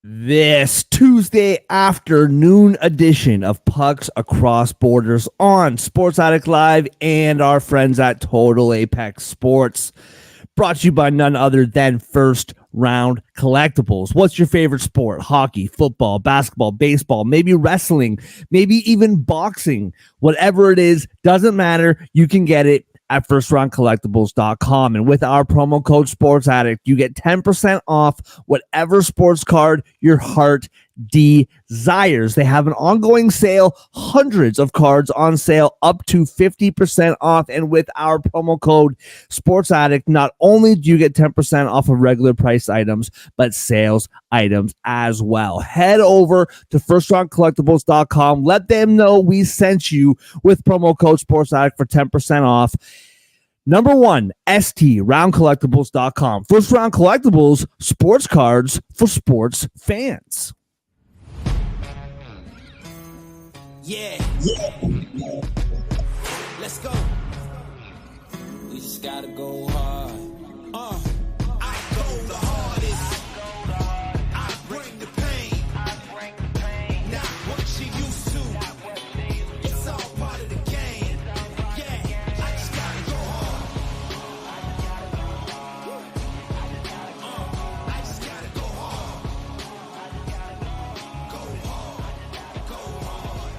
This Tuesday afternoon edition of Pucks Across Borders on Sports Addict Live and our friends at Total Apex Sports. Brought to you by none other than First Round Collectibles. What's your favorite sport? Hockey, football, basketball, baseball, maybe wrestling, maybe even boxing. Whatever it is, doesn't matter. You can get it at firstroundcollectibles.com. And with our promo code Sports Addict, you get 10% off whatever sports card your heart desires. They have an ongoing sale, hundreds of cards on sale, up to 50% off. And with our promo code Sports Addict, not only do you get 10% off of regular price items, but sales items as well. Head over to firstroundcollectibles.com. Let them know we sent you with promo code Sports Addict for 10% off. Number one, STRoundCollectibles.com. First Round Collectibles, sports cards for sports fans. Yeah. Let's go. We just gotta go hard. I go the hardest. I bring the pain. Not what she used to. It's all part of the game. Yeah, I just gotta go hard. I just gotta go hard. Go hard. Go hard.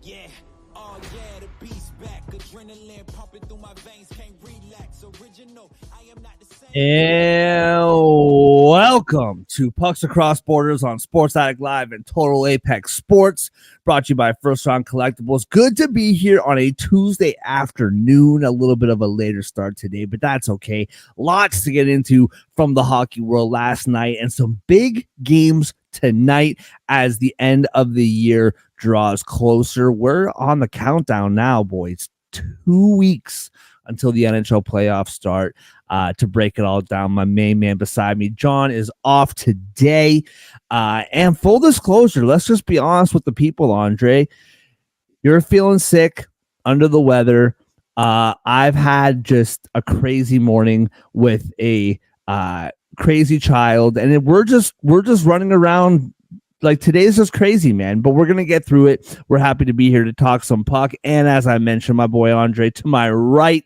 Yeah. Oh yeah, the beast back. Adrenaline pumping through my veins. Can't relax. Original. I am not the same. And welcome to Pucks Across Borders on Sports Addict Live and Total Apex Sports, brought to you by First Round Collectibles. Good to be here on a Tuesday afternoon, a little bit of a later start today, but that's okay. Lots to get into from the hockey world last night and some big games tonight as the end of the year draws closer. We're on the countdown now, boys. 2 weeks until the NHL playoffs start. To break it all down, my main man beside me, John, is off today. And full disclosure, let's just be honest with the people, Andre. You're feeling sick, under the weather. I've had just a crazy morning with a crazy child, and we're just running around. Like, today's just crazy, man, but we're going to get through it. We're happy to be here to talk some puck. And as I mentioned, my boy Andre to my right,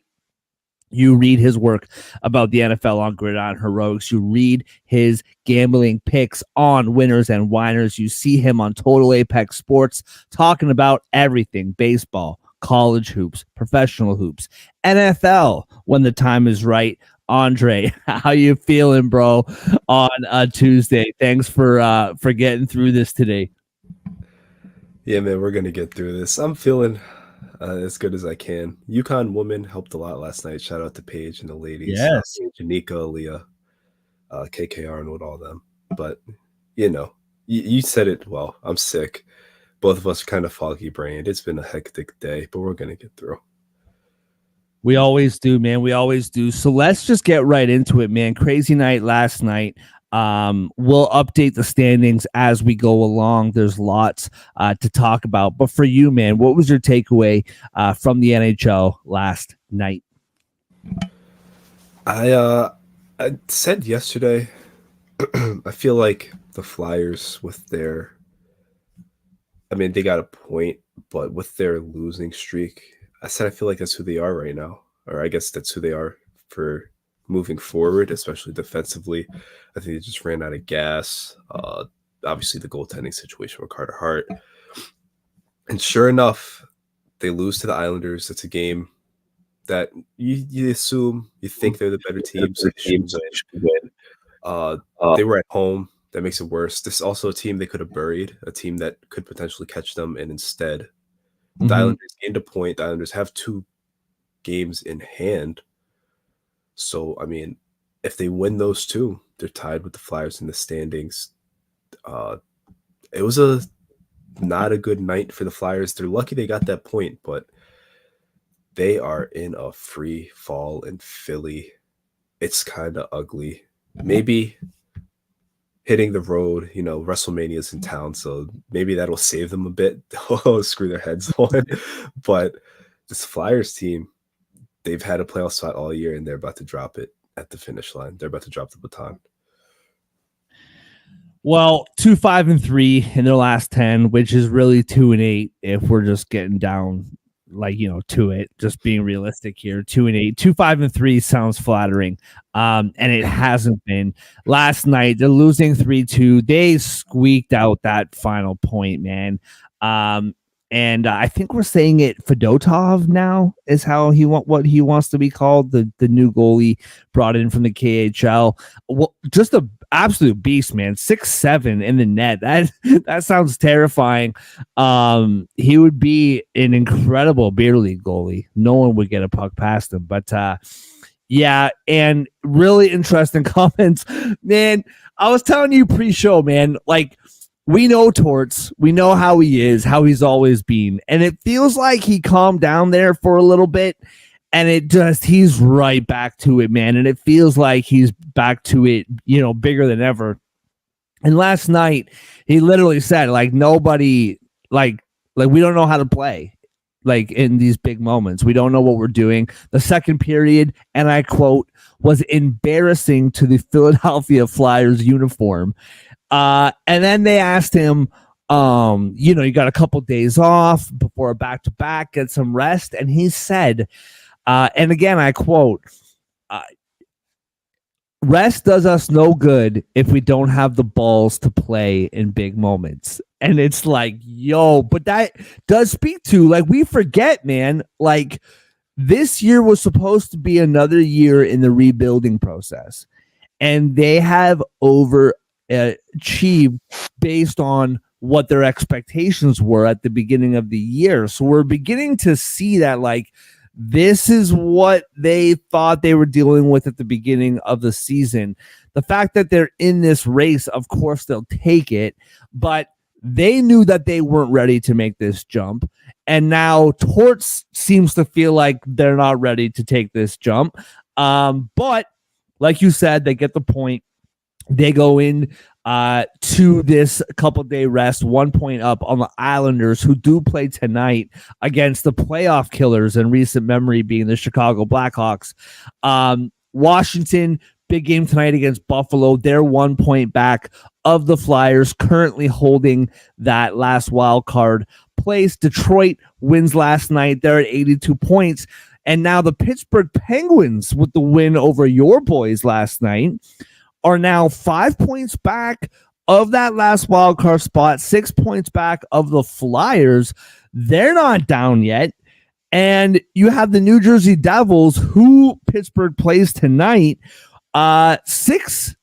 you read his work about the NFL on Gridiron Heroics. You read his gambling picks on Winners and Whiners. You see him on Total Apex Sports talking about everything: baseball, college hoops, professional hoops, NFL when the time is right. Andre, how you feeling, bro, on a Tuesday? Thanks for getting through this today. Yeah, man, we're gonna get through this. I'm feeling as good as I can. UConn woman helped a lot last night. Shout out to Paige and the ladies. Yes. Janika, Leah, KK Arnold, all them. But, you said it well. I'm sick. Both of us are kind of foggy brained. It's been a hectic day, but we're going to get through. We always do, man. We always do. So let's just get right into it, man. Crazy night last night. We'll update the standings as we go along. There's lots to talk about. But for you, man, what was your takeaway from the NHL last night? I said yesterday, I feel like the Flyers they got a point, but with their losing streak, I said I feel like that's who they are right now. Or I guess that's who they are for moving forward, especially defensively. I think they just ran out of gas. Obviously, the goaltending situation with Carter Hart. And sure enough, they lose to the Islanders. It's a game that you think they're the better team, so they should win. They were at home. That makes it worse. This is also a team they could have buried, a team that could potentially catch them, and instead, the Islanders gained a point. The Islanders have 2 games in hand. So, if they win those 2, they're tied with the Flyers in the standings. It was not a good night for the Flyers. They're lucky they got that point, but they are in a free fall in Philly. It's kind of ugly. Maybe hitting the road, WrestleMania's in town, so maybe that'll save them a bit. Screw their heads on. But this Flyers team, they've had a playoff spot all year, and they're about to drop it at the finish line. They're about to drop the baton. Well, 2-5-3 in their last 10, which is really 2-8 if we're just getting down to it, just being realistic here. 2-8, 2-5-3 sounds flattering. And it hasn't been. Last night, they're losing 3-2. They squeaked out that final point, man. And I think we're saying it Fedotov now is how what he wants to be called, the new goalie brought in from the KHL. Well, just a absolute beast, man. 6'7" in the net. That sounds terrifying. He would be an incredible beer league goalie. No one would get a puck past him. But yeah, and really interesting comments, man. I was telling you pre-show, man, like we know Torts, we know how he is, how he's always been, and it feels like he calmed down there for a little bit. And he's right back to it, man. And it feels like he's back to it, bigger than ever. And last night, he literally said, nobody, we don't know how to play, in these big moments. We don't know what we're doing. The second period, and I quote, was embarrassing to the Philadelphia Flyers uniform. And then they asked him, you got a couple days off before a back-to-back, get some rest. And he said, and again, I quote, rest does us no good if we don't have the balls to play in big moments. And it's like, yo, but that does speak to, we forget, man, this year was supposed to be another year in the rebuilding process. And they have overachieved based on what their expectations were at the beginning of the year. So we're beginning to see that, this is what they thought they were dealing with at the beginning of the season. The fact that they're in this race, of course, they'll take it, but they knew that they weren't ready to make this jump. And now Torts seems to feel like they're not ready to take this jump. But like you said, they get the point. They go in to this couple-day rest, 1 point up on the Islanders, who do play tonight against the playoff killers in recent memory, being the Chicago Blackhawks. Washington, big game tonight against Buffalo. They're 1 point back of the Flyers, currently holding that last wild card place. Detroit wins last night. They're at 82 points. And now the Pittsburgh Penguins, with the win over your boys last night, are now 5 points back of that last wild card spot, 6 points back of the Flyers. They're not down yet. And you have the New Jersey Devils, who Pittsburgh plays tonight, 6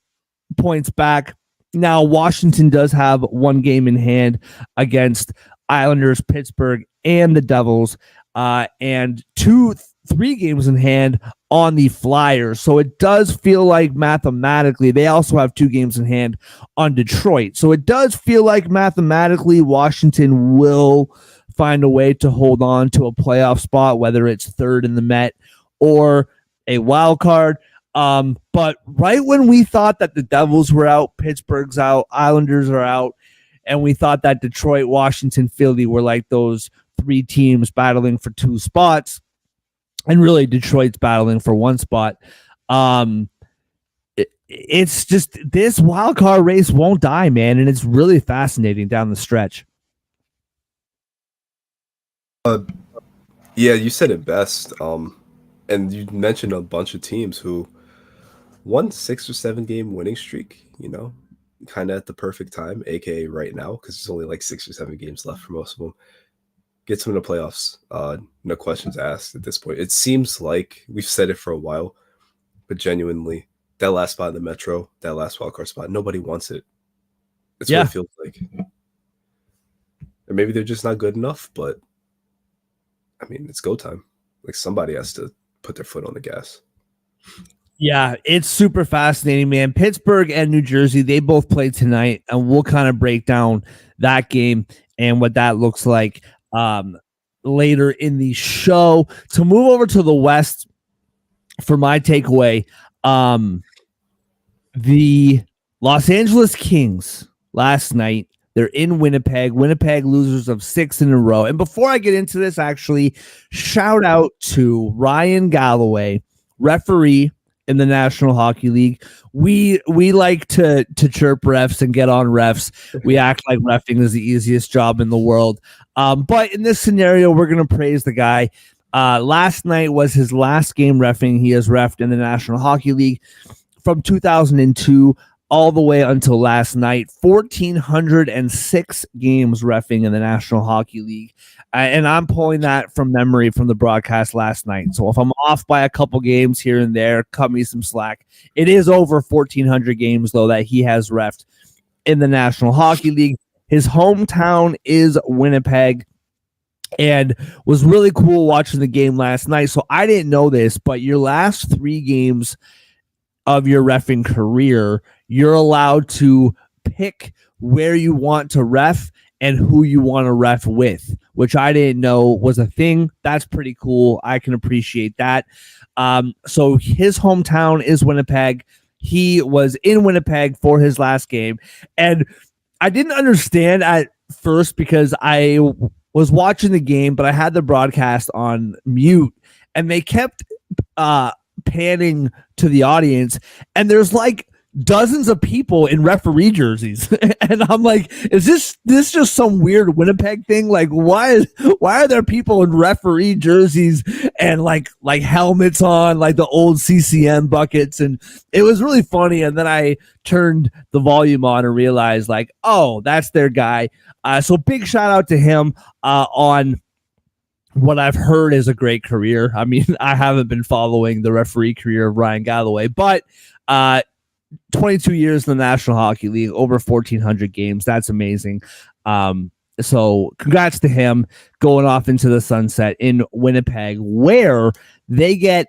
points back. Now, Washington does have one game in hand against Islanders, Pittsburgh, and the Devils, and 3 games in hand on the Flyers. So it does feel like mathematically, they also have 2 games in hand on Detroit. So it does feel like mathematically Washington will find a way to hold on to a playoff spot, whether it's third in the Met or a wild card. But right when we thought that the Devils were out, Pittsburgh's out, Islanders are out, and we thought that Detroit, Washington, Philly were like those 3 teams battling for 2 spots, and really Detroit's battling for 1 spot. It's just this wild card race won't die, man, and it's really fascinating down the stretch. Yeah, you said it best. And you mentioned a bunch of teams who won 6 or 7 game winning streak, kind of at the perfect time, aka right now, because there's only 6 or 7 games left for most of them. Gets them in the playoffs. No questions asked at this point. It seems like we've said it for a while, but genuinely, that last spot in the Metro, that last wildcard spot, nobody wants it. That's what it feels like. Or maybe they're just not good enough, but I mean, it's go time. Somebody has to put their foot on the gas. Yeah, it's super fascinating, man. Pittsburgh and New Jersey, they both play tonight, and we'll kind of break down that game and what that looks like later in the show. To move over to the West, for my takeaway, the Los Angeles Kings last night, they're in Winnipeg. Winnipeg losers of 6 in a row. And before I get into this, actually, shout out to Ryan Galloway, referee in the National Hockey League. We like to chirp refs and get on refs. We act like reffing is the easiest job in the world. But in this scenario, we're going to praise the guy. Last night was his last game reffing. He has reffed in the National Hockey League from 2002 all the way until last night. 1,406 games reffing in the National Hockey League. And I'm pulling that from memory from the broadcast last night. So if I'm off by a couple games here and there, cut me some slack. It is over 1,400 games, though, that he has reffed in the National Hockey League. His hometown is Winnipeg, and was really cool watching the game last night. So I didn't know this, but your last 3 games of your reffing career, you're allowed to pick where you want to ref and who you want to ref with, which I didn't know was a thing. That's pretty cool. I can appreciate that. So his hometown is Winnipeg. He was in Winnipeg for his last game. And I didn't understand at first because I was watching the game, but I had the broadcast on mute, and they kept panning to the audience, and there's like dozens of people in referee jerseys. And I'm like, is this just some weird Winnipeg thing? Like, why are there people in referee jerseys and like helmets on, like the old CCM buckets? And it was really funny. And then I turned the volume on and realized, like, oh, that's their guy. So big shout out to him on what I've heard is a great career. I mean, I haven't been following the referee career of Ryan Galloway, but 22 years in the National Hockey League, over 1,400 games. That's amazing. So congrats to him going off into the sunset in Winnipeg, where they get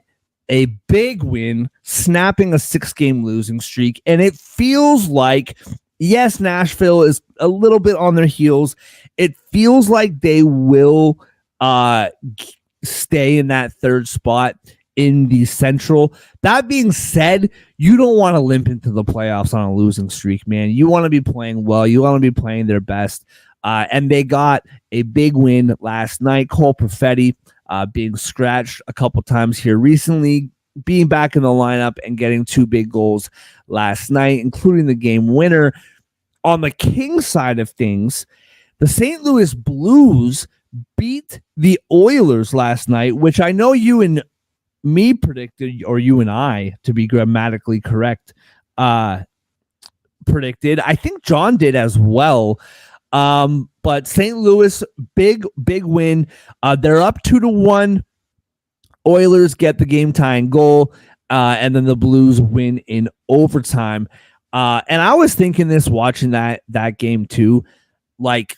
a big win, snapping a 6-game losing streak. And it feels like, yes, Nashville is a little bit on their heels. It feels like they will stay in that third spot in the Central. That being said, you don't want to limp into the playoffs on a losing streak, man. You want to be playing well. You want to be playing their best. And they got a big win last night. Cole Perfetti being scratched a couple times here recently, being back in the lineup and getting 2 big goals last night, including the game winner. On the Kings side of things, the St. Louis Blues beat the Oilers last night, which I know you and me predicted, or you and I, to be grammatically correct, predicted. I think John did as well. But St. Louis, big win. They're up 2-1. Oilers get the game tying goal, and then the Blues win in overtime. And I was thinking this watching that game too, like,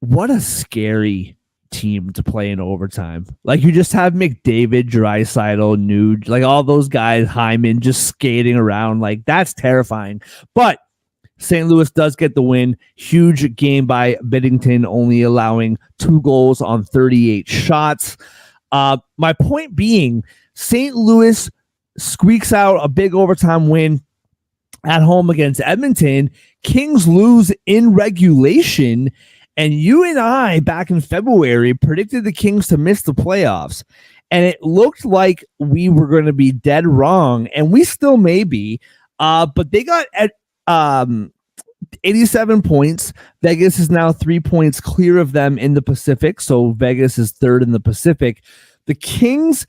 what a scary team to play in overtime. Like, you just have McDavid, Draisaitl, Nuge, like all those guys, Hyman, just skating around. Like, that's terrifying. But St. Louis does get the win. Huge game by Binnington, only allowing 2 goals on 38 shots. My point being, St. Louis squeaks out a big overtime win at home against Edmonton. Kings lose in regulation. And you and I, back in February, predicted the Kings to miss the playoffs. And it looked like we were going to be dead wrong. And we still may be. But they got at 87 points. Vegas is now 3 points clear of them in the Pacific. So Vegas is third in the Pacific. The Kings,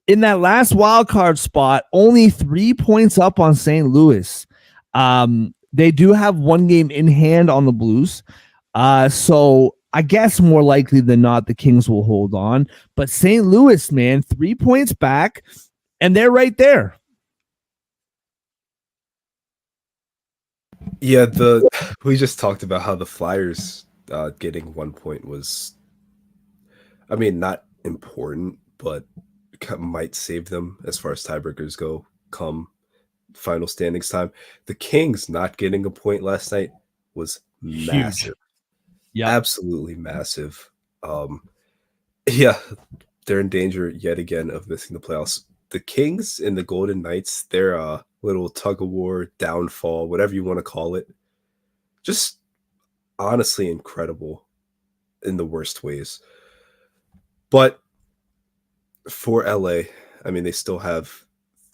in that last wild card spot, only 3 points up on St. Louis. They do have 1 game in hand on the Blues. So I guess more likely than not, the Kings will hold on. But St. Louis, man, 3 points back, and they're right there. Yeah, we just talked about how the Flyers getting 1 point was, I mean, not important, but might save them as far as tiebreakers go come final standings time. The Kings not getting a point last night was massive. Yeah, absolutely massive. Yeah, they're in danger yet again of missing the playoffs. The Kings and the Golden Knights, their little tug of war, downfall, whatever you want to call it, just honestly incredible in the worst ways. But for LA, I mean, they still have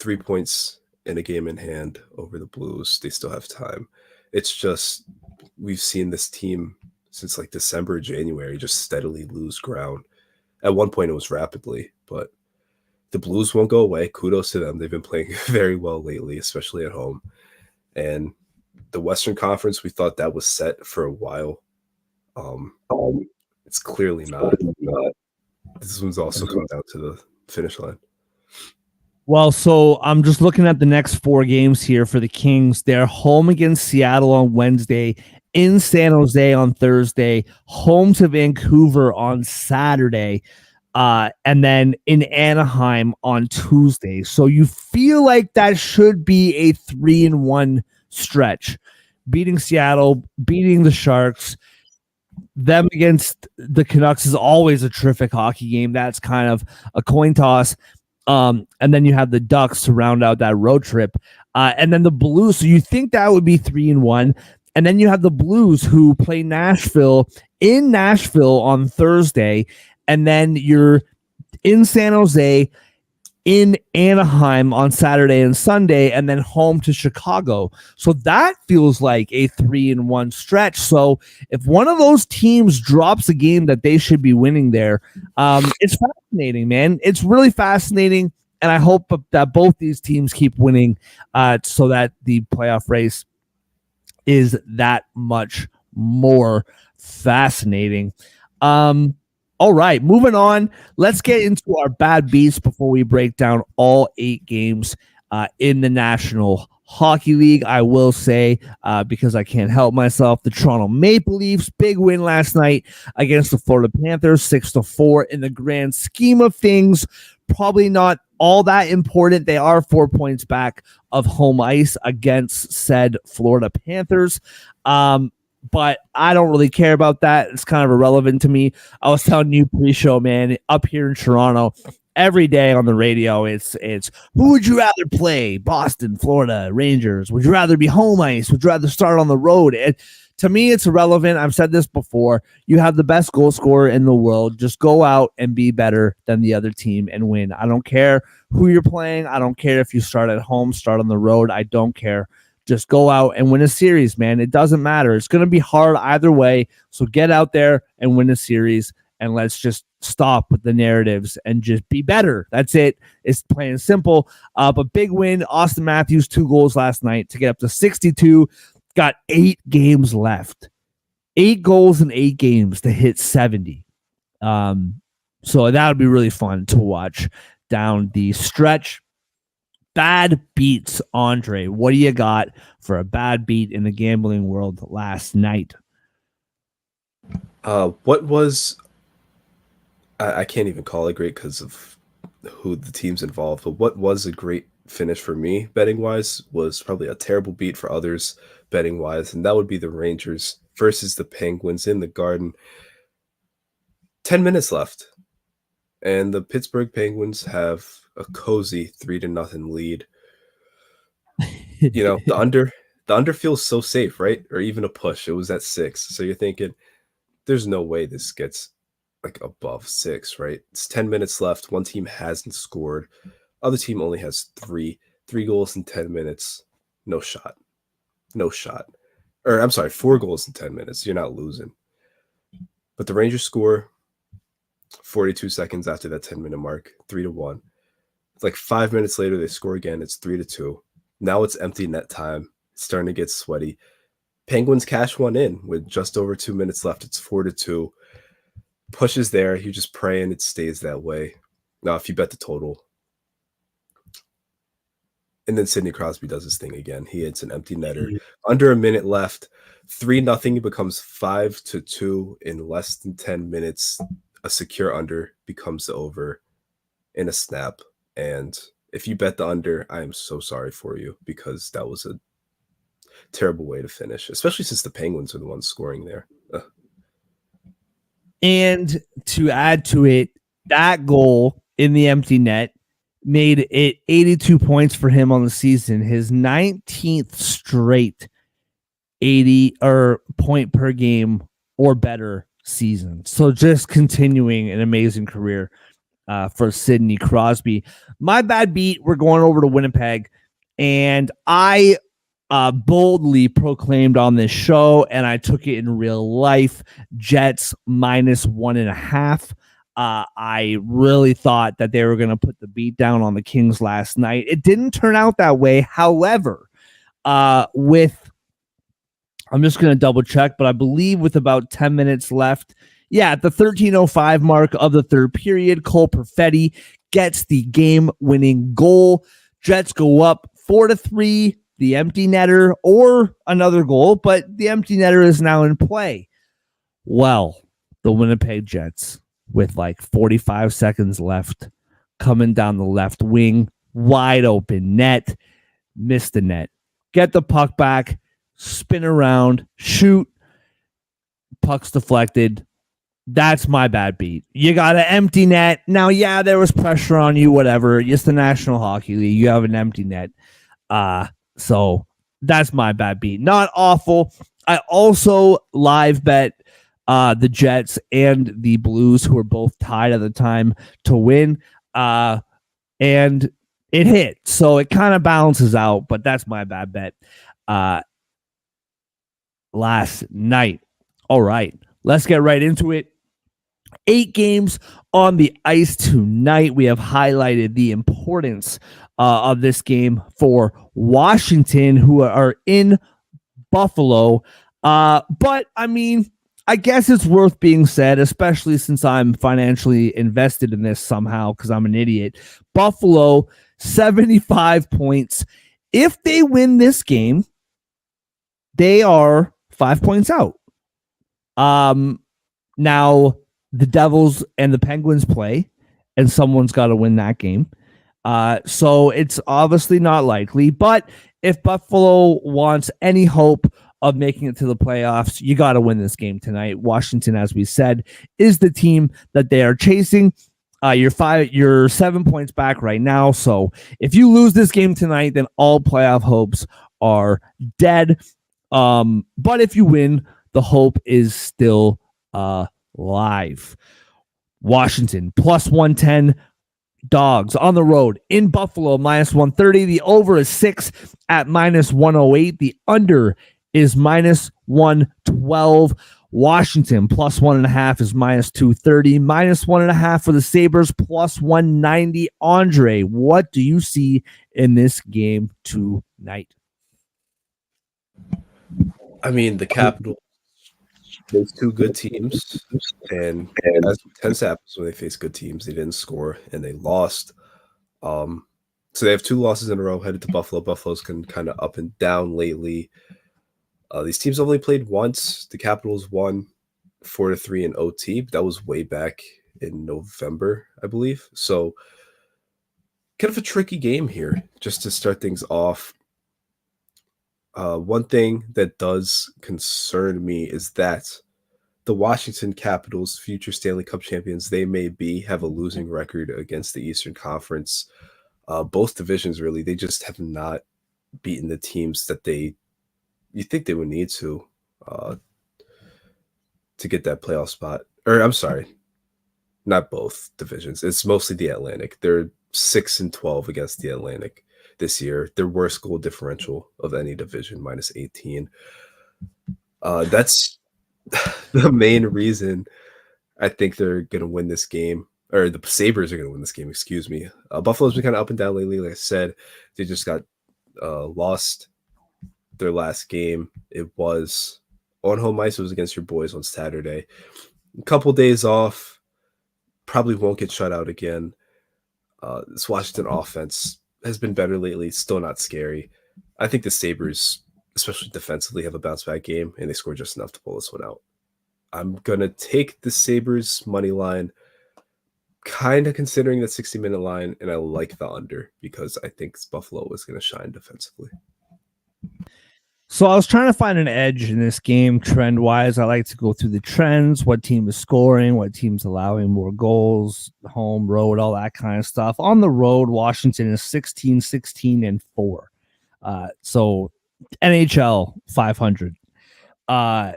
3 points in a game in hand over the Blues. They still have time. It's just we've seen this team since like December, January just steadily lose ground. At one point, it was rapidly, but the Blues won't go away. Kudos to them. They've been playing very well lately, especially at home. And the Western Conference, we thought that was set for a while. It's clearly not. This one's also come down to the finish line. Well, so I'm just looking at the next 4 games here for the Kings. They're home against Seattle on Wednesday, in San Jose on Thursday, home to Vancouver on Saturday, and then in Anaheim on Tuesday. So you feel like that should be a 3-1 stretch. Beating Seattle, beating the Sharks, them against the Canucks is always a terrific hockey game. That's kind of a coin toss. And then you have the Ducks to round out that road trip. And then the Blues. So you think that would be 3-1. And then you have the Blues who play Nashville in Nashville on Thursday. And then you're in San Jose, in Anaheim on Saturday and Sunday, and then home to Chicago. So that feels like a 3-1 stretch. So if one of those teams drops a game that they should be winning there, it's fascinating, man. It's really fascinating. And I hope that both these teams keep winning so that the playoff race is that much more fascinating. All right, moving on. Let's get into our bad beats before we break down all 8 games in the National Hockey League. I will say, because I can't help myself, the Toronto Maple Leafs, big win last night against the Florida Panthers, 6-4. In the grand scheme of things, probably not all that important. They are 4 points back of home ice against said Florida Panthers. But I don't really care about that. It's kind of irrelevant to me. I was telling you pre-show, man, up here in Toronto, every day on the radio, it's who would you rather play? Boston, Florida, Rangers. Would you rather be home ice? Would you rather start on the road? To me, it's irrelevant. I've said this before. You have the best goal scorer in the world. Just go out and be better than the other team and win. I don't care who you're playing. I don't care if you start at home, start on the road. I don't care. Just go out and win a series, man. It doesn't matter. It's going to be hard either way. So get out there and win a series, and let's just stop with the narratives and just be better. That's it. It's plain and simple. But big win. Austin Matthews, 2 goals last night to get up to 62. Got 8 games left. 8 goals in 8 games to hit 70. So that would be really fun to watch down the stretch. Bad beats, Andre. What do you got for a bad beat in the gambling world last night? What was I can't even call it great because of who the teams involved, but what was a great finish for me betting wise was probably a terrible beat for others betting wise, and that would be the Rangers versus the Penguins in the Garden. 10 minutes left, and the Pittsburgh Penguins have a cozy 3-0 lead. You know, the under feels so safe, right? Or even a push. It was at 6. So you're thinking, there's no way this gets like above 6, right? It's 10 minutes left. One team hasn't scored. Other team only has 3 goals in 10 minutes. No shot. Or I'm sorry, 4 goals in 10 minutes. You're not losing. But the Rangers score 42 seconds after that 10-minute mark, 3-1. Like 5 minutes later, they score again. It's 3-2. Now it's empty net time. It's starting to get sweaty. Penguins cash one in with just over 2 minutes left. It's 4-2. Push is there. You're just praying it stays that way. Now, if you bet the total. And then Sidney Crosby does his thing again. He hits an empty netter. Under a minute left. 3-0 becomes 5-2 in less than 10 minutes. A secure under becomes the over in a snap. And if you bet the under, I am so sorry for you because that was a terrible way to finish, especially since the Penguins are the ones scoring there. Ugh. And to add to it, that goal in the empty net made it 82 points for him on the season, his 19th straight 80 or point per game or better season. So just continuing an amazing career for Sidney Crosby. My bad beat, we're going over to Winnipeg, and I boldly proclaimed on this show, and I took it in real life, Jets -1.5. I really thought that they were going to put the beat down on the Kings last night. It didn't turn out that way. However, I'm just going to double check, but I believe with about 10 minutes left, at the 13:05 mark of the third period, Cole Perfetti gets the game-winning goal. Jets go up 4-3. The empty netter or another goal, but the empty netter is now in play. Well, the Winnipeg Jets, with like 45 seconds left, coming down the left wing, wide open net, missed the net. Get the puck back, spin around, shoot, puck's deflected. That's my bad beat. You got an empty net. Now, there was pressure on you, whatever. It's the National Hockey League. You have an empty net. So that's my bad beat. Not awful. I also live bet the Jets and the Blues, who were both tied at the time, to win. And it hit. So it kind of balances out, but that's my bad bet last night. All right, let's get right into it. 8 games on the ice tonight. We have highlighted the importance of this game for Washington, who are in Buffalo. But I mean, I guess it's worth being said, especially since I'm financially invested in this somehow because I'm an idiot. Buffalo, 75 points. If they win this game, they are 5 points out. Now the Devils and the Penguins play, and someone's got to win that game. So it's obviously not likely, but if Buffalo wants any hope of making it to the playoffs, you got to win this game tonight. Washington, as we said, is the team that they are chasing. You're 7 points back right now. So if you lose this game tonight, then all playoff hopes are dead. But if you win, the hope is still live. Washington +110. Dogs on the road in Buffalo -130. The over is 6 at -108. The under is -112. Washington +1.5 is -230. -1.5 for the Sabres, +190. Andre, what do you see in this game tonight? I mean, the Capitals, there's 2 good teams, and as tends to happen when they face good teams, they didn't score and they lost. So they have 2 losses in a row headed to Buffalo. Buffalo's been kind of up and down lately. These teams only played once. The Capitals won 4-3 in OT, but that was way back in November, I believe. So kind of a tricky game here just to start things off. One thing that does concern me is that the Washington Capitals, future Stanley Cup champions, they may have a losing record against the Eastern Conference. Both divisions, really, they just have not beaten the teams that you think they would need to get that playoff spot. Or I'm sorry, not both divisions. It's mostly the Atlantic. They're 6-12 against the Atlantic this year. Their worst goal differential of any division, -18. That's the main reason I think they're going to win this game, or the Sabres are going to win this game, excuse me. Buffalo's been kind of up and down lately. Like I said, they just got lost their last game. It was on home ice. It was against your boys on Saturday. A couple days off. Probably won't get shut out again. This Washington offense has been better lately. Still not scary. I think the Sabres, especially defensively, have a bounce back game, and they score just enough to pull this one out. I'm going to take the Sabres money line, kind of considering the 60-minute line, and I like the under because I think Buffalo is going to shine defensively. So I was trying to find an edge in this game trend-wise. I like to go through the trends, what team is scoring, what team's allowing more goals, home, road, all that kind of stuff. On the road, Washington is 16-16-4. So NHL 500.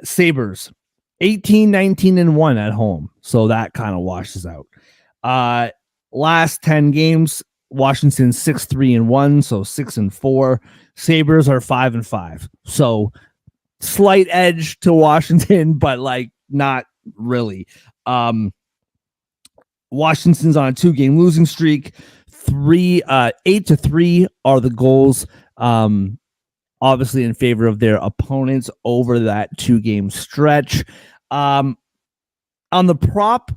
Sabres 18-19-1 at home. So that kind of washes out. Last 10 games, Washington 6-3-1, so 6-4. Sabres are 5-5. So slight edge to Washington, but like not really. Washington's on a 2-game losing streak. 8-3 are the goals. Obviously in favor of their opponents over that 2-game stretch. On the prop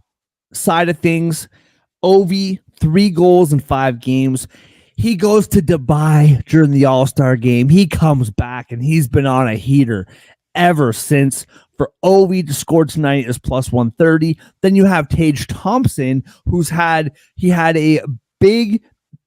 side of things, Ovi, 3 goals in 5 games. He goes to Dubai during the All-Star game. He comes back, and he's been on a heater ever since. For Ovi to score tonight is plus 130. Then you have Tage Thompson, he had a big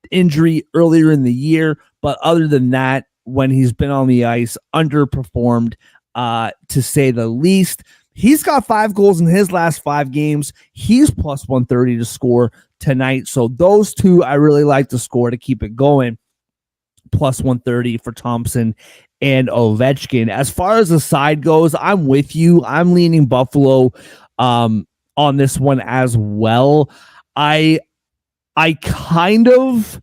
injury earlier in the year, but other than that, when he's been on the ice, underperformed, to say the least. He's got 5 goals in his last 5 games. He's plus 130 to score tonight. So those two I really like to score to keep it going. Plus 130 for Thompson and Ovechkin. As far as the side goes, I'm with you. I'm leaning Buffalo on this one as well. I'm actually kind of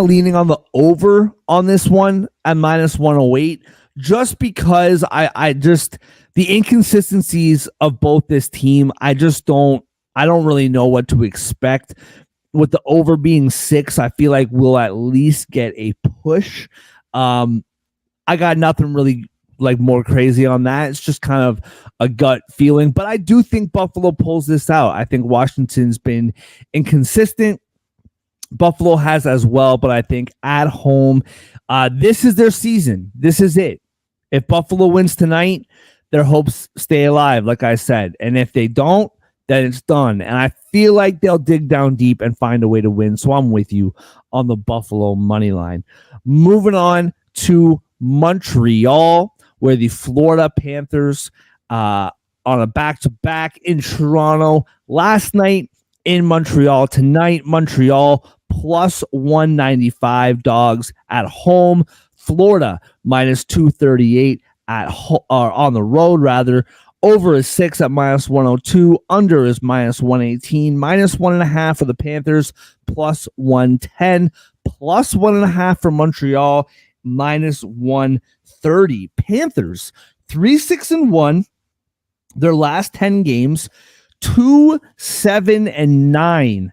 leaning on the over on this one at minus 108. Just because the inconsistencies of both this team, I don't really know what to expect. With the over being 6, I feel like we'll at least get a push. I got nothing really like more crazy on that. It's just kind of a gut feeling, but I do think Buffalo pulls this out. I think Washington's been inconsistent. Buffalo has as well, but I think at home, this is their season. This is it. If Buffalo wins tonight, their hopes stay alive, like I said. And if they don't, then it's done. And I feel like they'll dig down deep and find a way to win. So I'm with you on the Buffalo money line. Moving on to Montreal, where the Florida Panthers on a back-to-back in Toronto last night in Montreal. Tonight, Montreal plus 195 dogs at home. Florida minus 238 on the road, rather. Over is 6 at minus 102. Under is minus 118. Minus 1.5 for the Panthers. Plus 110. Plus 1.5 for Montreal. Minus 130. Panthers 3-6-1. Their last 10 games. 2-7-9.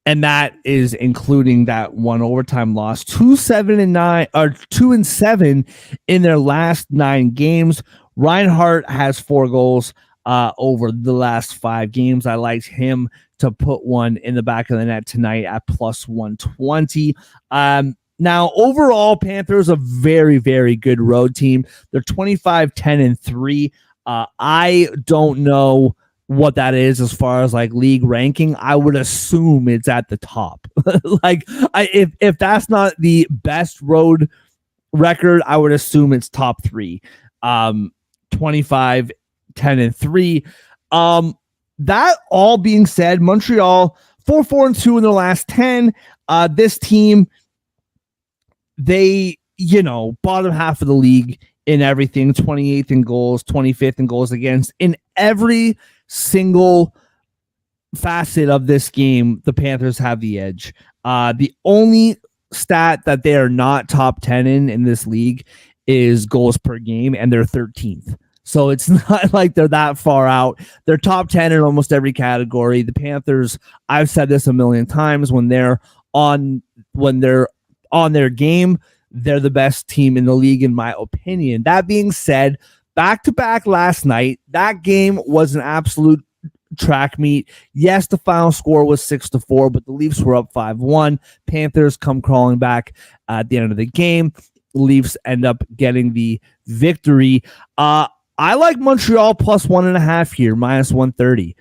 And that is including that one overtime loss. 2-7-9 or 2-7 in their last 9 games. Reinhart has 4 goals over the last 5 games. I liked him to put one in the back of the net tonight at plus 120. Now, overall, Panthers a very, very good road team. They're 25-10-3. I don't know what that is as far as like league ranking. I would assume it's at the top. If that's not the best road record, I would assume it's top 3. 25-10-3. That all being said, Montreal 4-4-2 in their last 10. This team, they, bottom half of the league in everything, 28th in goals, 25th in goals against. In every single facet of this game, the Panthers have the edge. The only stat that they are not top 10 in this league is goals per game, and they're 13th. So it's not like they're that far out. They're top 10 in almost every category. The Panthers, I've said this a million times, when they're on their game, they're the best team in the league, in my opinion. That being said, back-to-back last night, that game was an absolute track meet. Yes, the final score was 6-4, but the Leafs were up 5-1. Panthers come crawling back at the end of the game. Leafs end up getting the victory. I like Montreal plus 1.5 here, minus 130.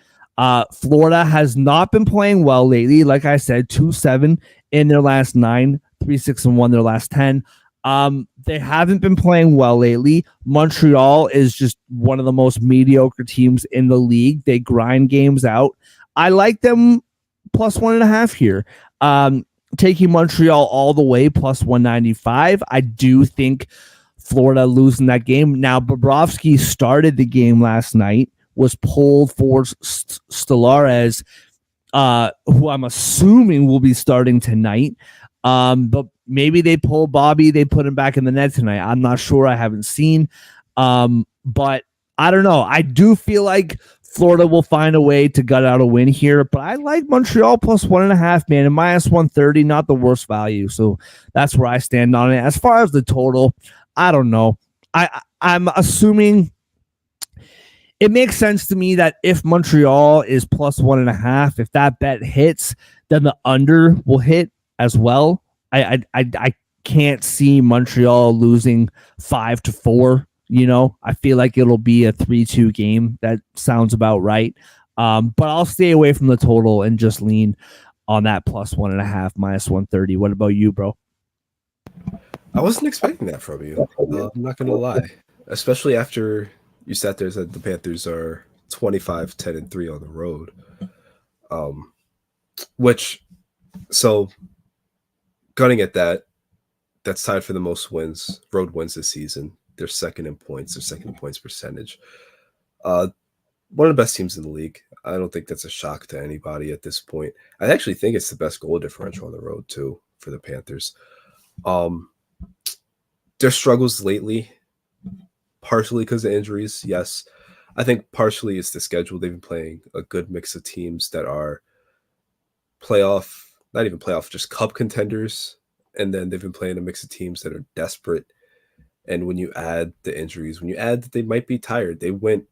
Florida has not been playing well lately. Like I said, 2-7 in their last 9, 3-6-1 their last 10. They haven't been playing well lately. Montreal is just one of the most mediocre teams in the league. They grind games out. I like them plus 1.5 here. Taking Montreal all the way plus 195. I do think Florida losing that game. Now, Bobrovsky started the game last night was pulled for Stellares, who I'm assuming will be starting tonight. But maybe they pull Bobby, they put him back in the net tonight. I'm not sure. I haven't seen. But I don't know. I do feel like Florida will find a way to gut out a win here, but I like Montreal plus 1.5, man, and minus 130, not the worst value. So that's where I stand on it. As far as the total, I don't know. I'm assuming it makes sense to me that if Montreal is plus 1.5, if that bet hits, then the under will hit as well. I can't see Montreal losing 5-4. You know, I feel like it'll be a 3-2 game. That sounds about right. But I'll stay away from the total and just lean on that plus 1.5, minus 130. What about you, bro? I wasn't expecting that from you. I'm not going to lie. Especially after you sat there and said the Panthers are 25-10-3 on the road. So gunning at that, that's tied for the most wins, road wins this season. They're second in points. They're second in points percentage. One of the best teams in the league. I don't think that's a shock to anybody at this point. I actually think it's the best goal differential on the road, too, for the Panthers. Their struggles lately, partially because of injuries, yes. I think partially it's the schedule. They've been playing a good mix of teams that are not even playoff, just cup contenders. And then they've been playing a mix of teams that are desperate. And when you add the injuries, when you add that they might be tired, they went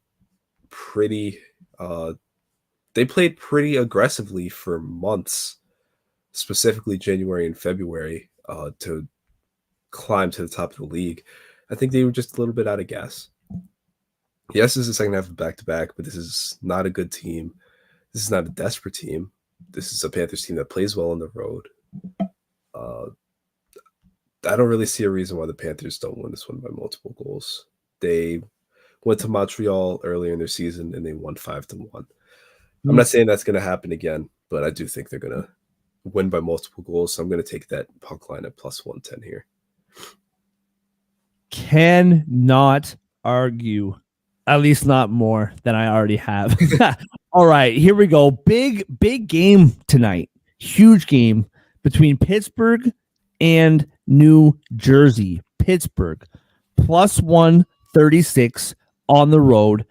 they played pretty aggressively for months, specifically January and February, to climb to the top of the league. I think they were just a little bit out of gas. Yes, this is the second half of back-to-back, but this is not a good team. This is not a desperate team. This is a Panthers team that plays well on the road. I don't really see a reason why the Panthers don't win this one by multiple goals. They went to Montreal earlier in their season and they won 5-1. I'm not saying that's going to happen again, but I do think they're going to win by multiple goals. So I'm going to take that puck line at plus 110 here. Cannot argue, at least not more than I already have. All right, here we go. Big game tonight. Huge game between Pittsburgh and New Jersey. Pittsburgh plus 136 on the road,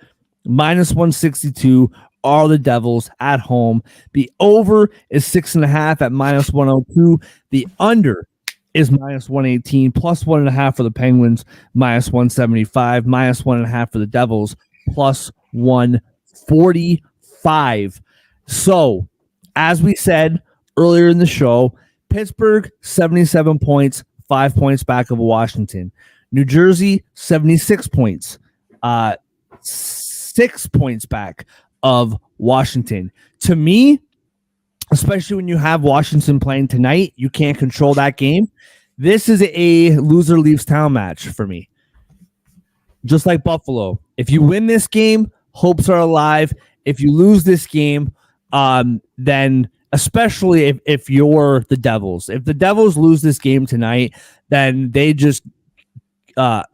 minus 162 are the Devils at home. The over is 6.5 at minus 102. The under is minus 118, plus 1.5 for the Penguins, minus 175, minus 1.5 for the Devils, plus 145. So, as we said earlier in the show, Pittsburgh, 77 points, 5 points back of Washington. New Jersey, 76 points, 6 points back of Washington. To me, especially when you have Washington playing tonight, you can't control that game. This is a loser leaves town match for me. Just like Buffalo. If you win this game, hopes are alive. If you lose this game, then especially if you're the Devils. If the Devils lose this game tonight, then they just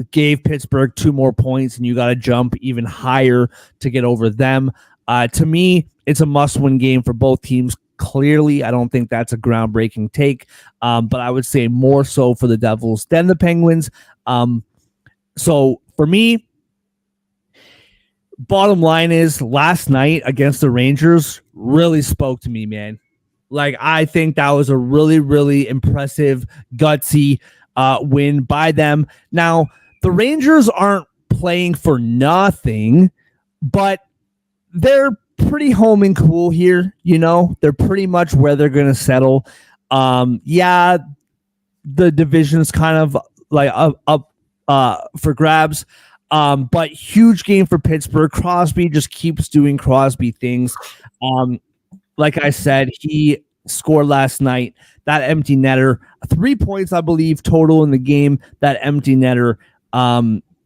gave Pittsburgh 2 more points, and you got to jump even higher to get over them. To me, it's a must-win game for both teams. Clearly, I don't think that's a groundbreaking take, but I would say more so for the Devils than the Penguins. So for me, bottom line is last night against the Rangers really spoke to me, man. Like, I think that was a really, really impressive, gutsy win by them. Now, the Rangers aren't playing for nothing, but they're pretty home and cool here. You know, they're pretty much where they're going to settle. Yeah, the division's kind of like up for grabs. But huge game for Pittsburgh. Crosby just keeps doing Crosby things. Like I said, he scored last night. That empty netter, 3 points, I believe, total in the game. That empty netter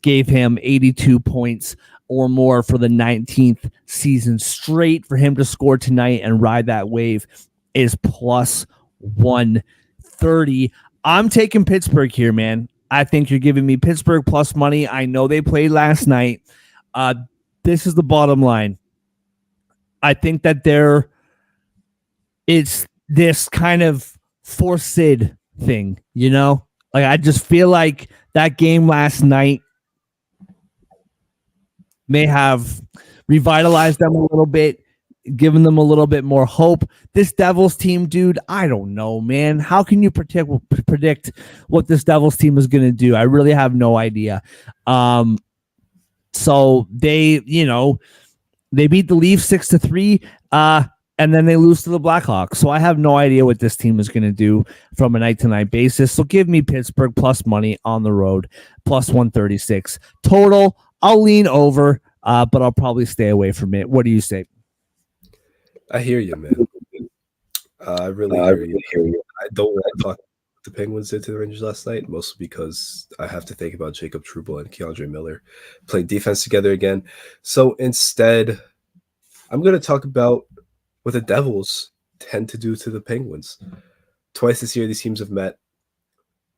gave him 82 points or more for the 19th season straight. For him to score tonight and ride that wave is plus 130. I'm taking Pittsburgh here, man. I think you're giving me Pittsburgh plus money. I know they played last night. this is the bottom line. I think that it's this kind of forced thing, you know? Like, I just feel like that game last night may have revitalized them a little bit, given them a little bit more hope. This Devils team, dude, I don't know, man. How can you predict what this Devils team is going to do? I really have no idea. So they, they beat the Leafs 6-3, and then they lose to the Blackhawks. So I have no idea what this team is going to do from a night-to-night basis. So give me Pittsburgh plus money on the road, plus 136. Total, I'll lean over, but I'll probably stay away from it. What do you say? I hear you, man. I really hear you. I don't want to talk what the Penguins did to the Rangers last night, mostly because I have to think about Jacob Trouba and Keandre Miller playing defense together again. So instead, I'm going to talk about what the Devils tend to do to the Penguins. Twice this year, these teams have met.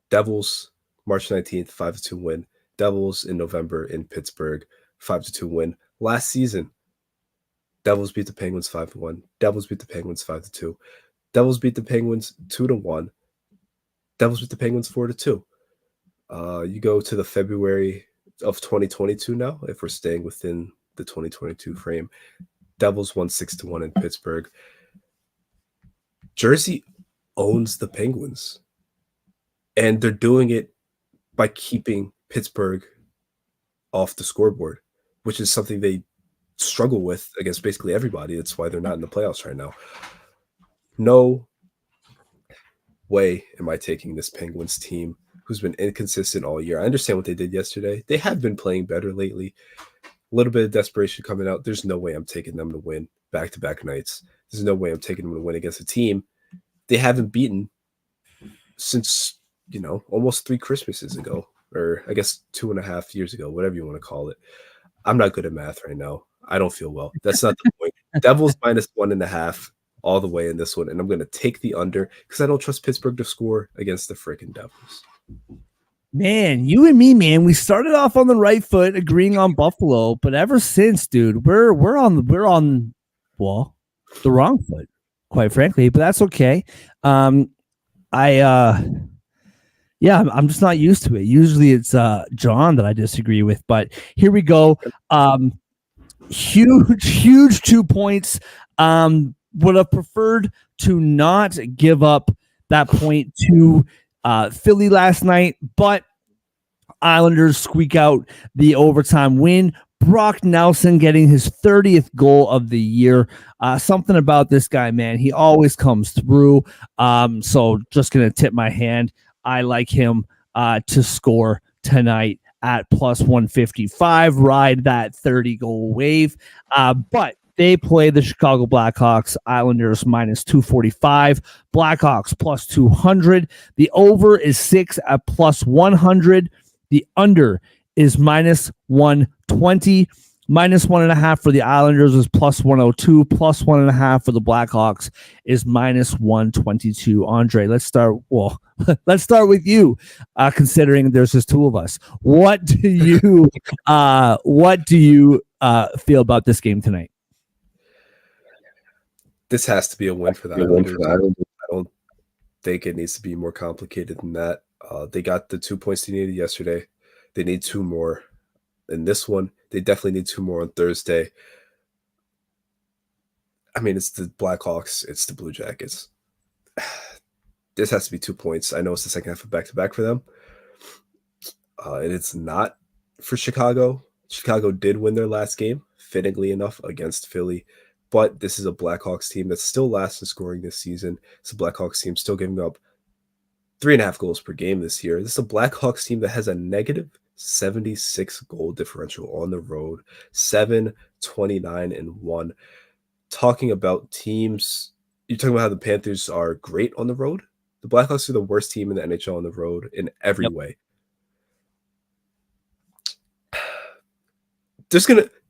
Devils, March 19th, 5-2 win. Devils in November in Pittsburgh, 5-2 win. Last season, Devils beat the Penguins 5-1. Devils beat the Penguins 5-2. Devils beat the Penguins 2-1. Devils beat the Penguins 4-2. You go to the February of 2022 now, if we're staying within the 2022 frame. Devils won 6-1 in Pittsburgh. Jersey owns the Penguins, and they're doing it by keeping Pittsburgh off the scoreboard, which is something they struggle with against basically everybody. That's why they're not in the playoffs right now. No way am I taking this Penguins team who's been inconsistent all year. I understand what they did yesterday. They have been playing better lately. A little bit of desperation coming out. There's no way I'm taking them to win back-to-back nights. There's no way I'm taking them to win against a team they haven't beaten since, almost 3 Christmases ago, or I guess 2.5 years ago, whatever you want to call it. I'm not good at math right now. I don't feel well. That's not the point. Devils minus 1.5 all the way in this one, and I'm going to take the under because I don't trust Pittsburgh to score against the freaking Devils. Man, you and me, man, we started off on the right foot, agreeing on Buffalo, but ever since, dude, we're on the wrong foot, quite frankly. But that's okay. I'm just not used to it. Usually, it's John that I disagree with, but here we go. Huge 2 points. Would have preferred to not give up that point to Philly last night, but Islanders squeak out the overtime win. Brock Nelson getting his 30th goal of the year. Something about this guy, man. He always comes through. So just going to tip my hand. I like him to score tonight at plus 155. Ride that 30-goal wave. But they play the Chicago Blackhawks. Islanders minus 245. Blackhawks plus 200. The over is 6 at plus 100. The under is minus 120. Minus 1.5 for the Islanders is plus 102. Plus 1.5 for the Blackhawks is minus 122. Andre, let's start with you. Considering there's just 2 of us, what do you feel about this game tonight? This has to be a win for the Islanders. I don't think it needs to be more complicated than that. They got the 2 points they needed yesterday. They need 2 more in this one. They definitely need 2 more on Thursday. I mean, it's the Blackhawks. It's the Blue Jackets. This has to be 2 points. I know it's the second half of back-to-back for them. And it's not for Chicago. Chicago did win their last game, fittingly enough, against Philly. But this is a Blackhawks team that's still last in scoring this season. It's a Blackhawks team still giving up 3.5 goals per game this year. This is a Blackhawks team that has a negative 76 goal differential on the road, 7-29-1. Talking about teams, you're talking about how the Panthers are great on the road. The Blackhawks are the worst team in the NHL on the road in every way.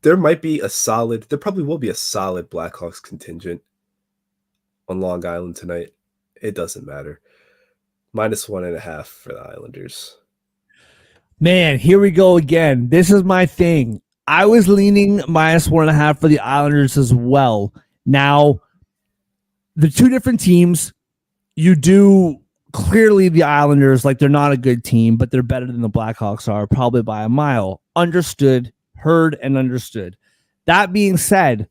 There probably will be a solid Blackhawks contingent on Long Island tonight. It doesn't matter. Minus 1.5 for the Islanders. Man, here we go again. This is my thing. I was leaning -1.5 for the Islanders as well. Now, the two different teams, you do clearly the Islanders, like they're not a good team, but they're better than the Blackhawks are, probably by a mile. Understood, heard, and understood. That being said,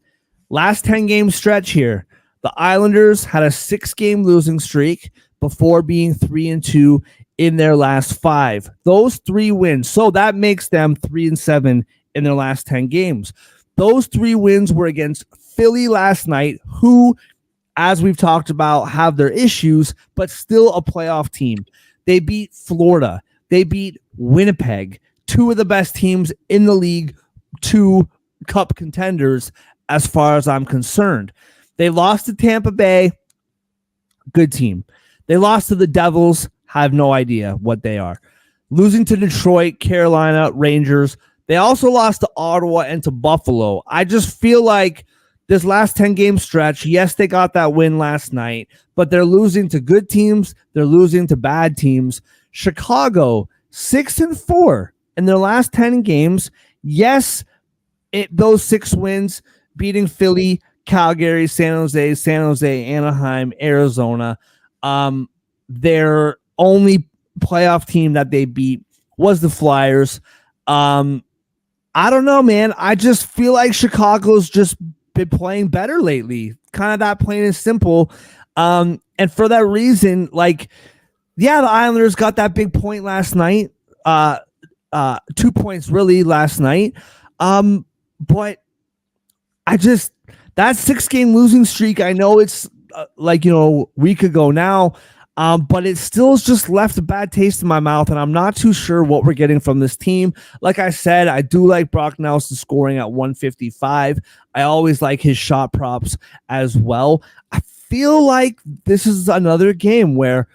last 10 game stretch here, the Islanders had a 6-game losing streak before being 3-2 in their last 5. Those 3 wins, so that makes them 3-7 in their last 10 games. Those 3 wins were against Philly last night, who, as we've talked about, have their issues, but still a playoff team. They beat Florida. They beat Winnipeg, 2 of the best teams in the league, 2 cup contenders as far as I'm concerned. They lost to Tampa Bay, good team. They lost to the Devils, have no idea what they are. Losing to Detroit, Carolina, Rangers. They also lost to Ottawa and to Buffalo. I just feel like this last 10 game stretch, yes, they got that win last night, but they're losing to good teams. They're losing to bad teams. Chicago, 6-4 in their last 10 games. Yes, those 6 wins, beating Philly, Calgary, San Jose, Anaheim, Arizona. Their only playoff team that they beat was the Flyers. I don't know, man. I just feel like Chicago's just been playing better lately. Kind of that plain and simple. And for that reason, like, yeah, the Islanders got that big point last night. 2 points really last night. But I just, that 6-game losing streak, I know it's week ago now, but it still just left a bad taste in my mouth, and I'm not too sure what we're getting from this team. Like I said, I do like Brock Nelson scoring at 155. I always like his shot props as well. I feel like this is another game where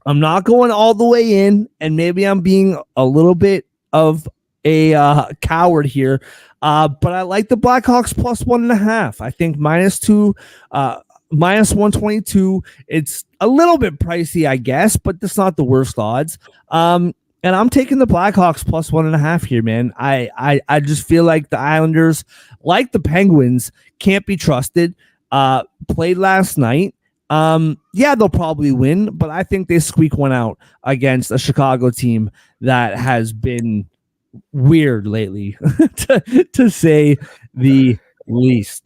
I'm not going all the way in, and maybe I'm being a little bit of a coward here. But I like the Blackhawks +1.5. I think -122. It's a little bit pricey, I guess, but that's not the worst odds. And I'm taking the Blackhawks +1.5 here, man. I just feel like the Islanders, like the Penguins, can't be trusted. Played last night. Yeah, they'll probably win, but I think they squeak one out against a Chicago team that has been weird lately, to say the least.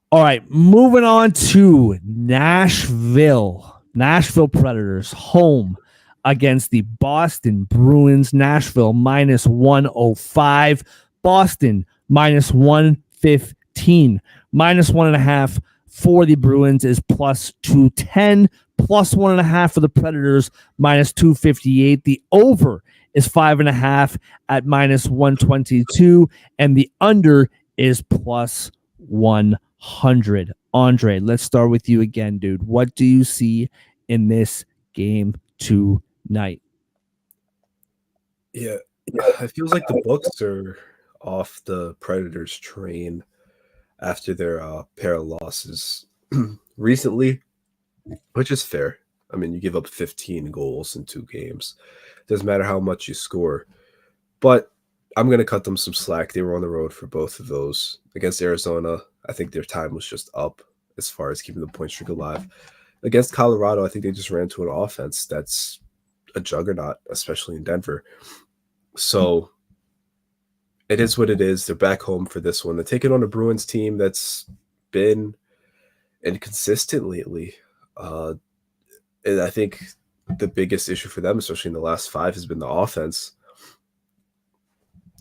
All right, moving on to Nashville. Nashville Predators home against the Boston Bruins. Nashville -105. Boston -115. -1.5 for the Bruins is +210. +1.5 for the Predators, -258. The over is 5.5 at -122, and the under is +100. Andre, let's start with you again, dude. What do you see in this game tonight? Yeah, it feels like the books are off the Predators train after their pair of losses recently, which is fair. I mean, you give up 15 goals in 2 games. Doesn't matter how much you score. But I'm going to cut them some slack. They were on the road for both of those. Against Arizona, I think their time was just up as far as keeping the point streak alive. Against Colorado, I think they just ran to an offense that's a juggernaut, especially in Denver. So it is what it is. They're back home for this one. They're taking on a Bruins team that's been inconsistent lately. And I think the biggest issue for them, especially in the last 5, has been the offense.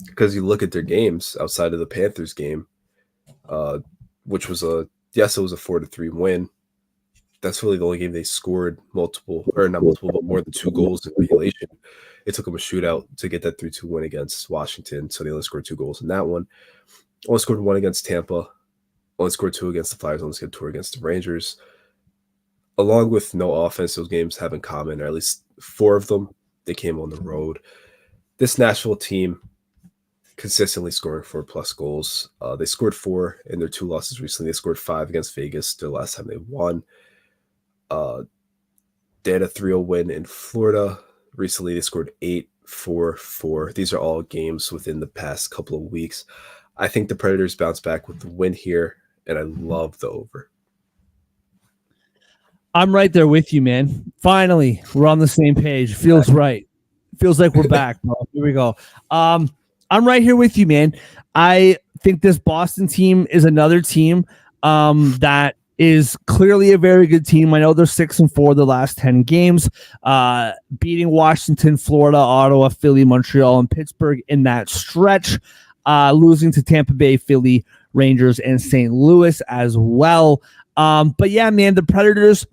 Because you look at their games outside of the Panthers game, which was it was a 4-3 win. That's really the only game they scored not multiple, but more than 2 goals in regulation. It took them a shootout to get that 3-2 win against Washington, so they only scored 2 goals in that one. Only scored 1 against Tampa. Only scored 2 against the Flyers. Only scored 2 against the Rangers. Along with no offense, those games have in common, or at least 4 of them, they came on the road. This Nashville team consistently scoring 4+ goals. They scored 4 in their 2 losses recently. They scored 5 against Vegas the last time they won. They had a 3-0 win in Florida. Recently, they scored 8 4-4. These are all games within the past couple of weeks. I think the Predators bounce back with the win here, and I love the over. I'm right there with you, man. Finally, we're on the same page. Feels right. Feels like we're back, bro. Here we go. I'm right here with you, man. I think this Boston team is another team that is clearly a very good team. I know they're 6-4 the last 10 games, beating Washington, Florida, Ottawa, Philly, Montreal, and Pittsburgh in that stretch, losing to Tampa Bay, Philly, Rangers, and St. Louis as well. But yeah, man, the Predators,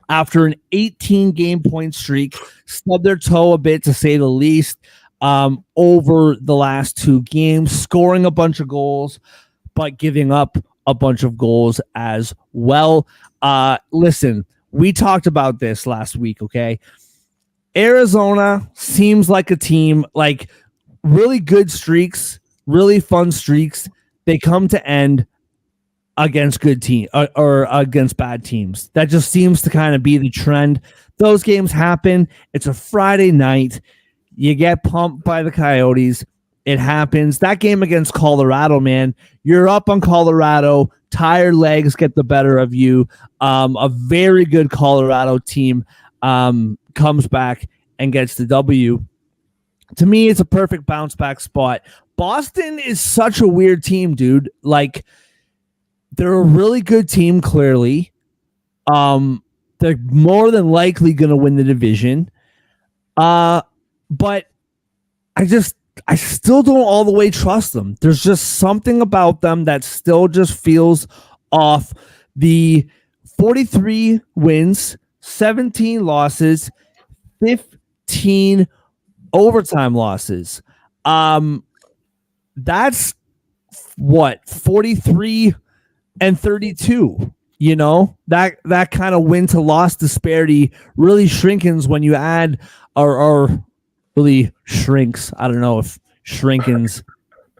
after an 18-game point streak, stubbed their toe a bit, to say the least, over the last 2 games, scoring a bunch of goals, but giving up a bunch of goals as well. Listen, we talked about this last week, okay? Arizona seems like a team, like really good streaks, really fun streaks. They come to end against good team or against bad teams. That just seems to kind of be the trend. Those games happen. It's a Friday night. You get pumped by the Coyotes. It happens. That game against Colorado, man, you're up on Colorado. Tired legs get the better of you. A very good Colorado team comes back and gets the W. To me, it's a perfect bounce back spot. Boston is such a weird team, dude. Like, they're a really good team, clearly. They're more than likely going to win the division. But I still don't all the way trust them. There's just something about them that still just feels off. The 43 wins, 17 losses, 15 overtime losses. That's what, 43 and 32. You know, that kind of win to loss disparity really shrinkens when you add or really shrinks. I don't know if shrinkens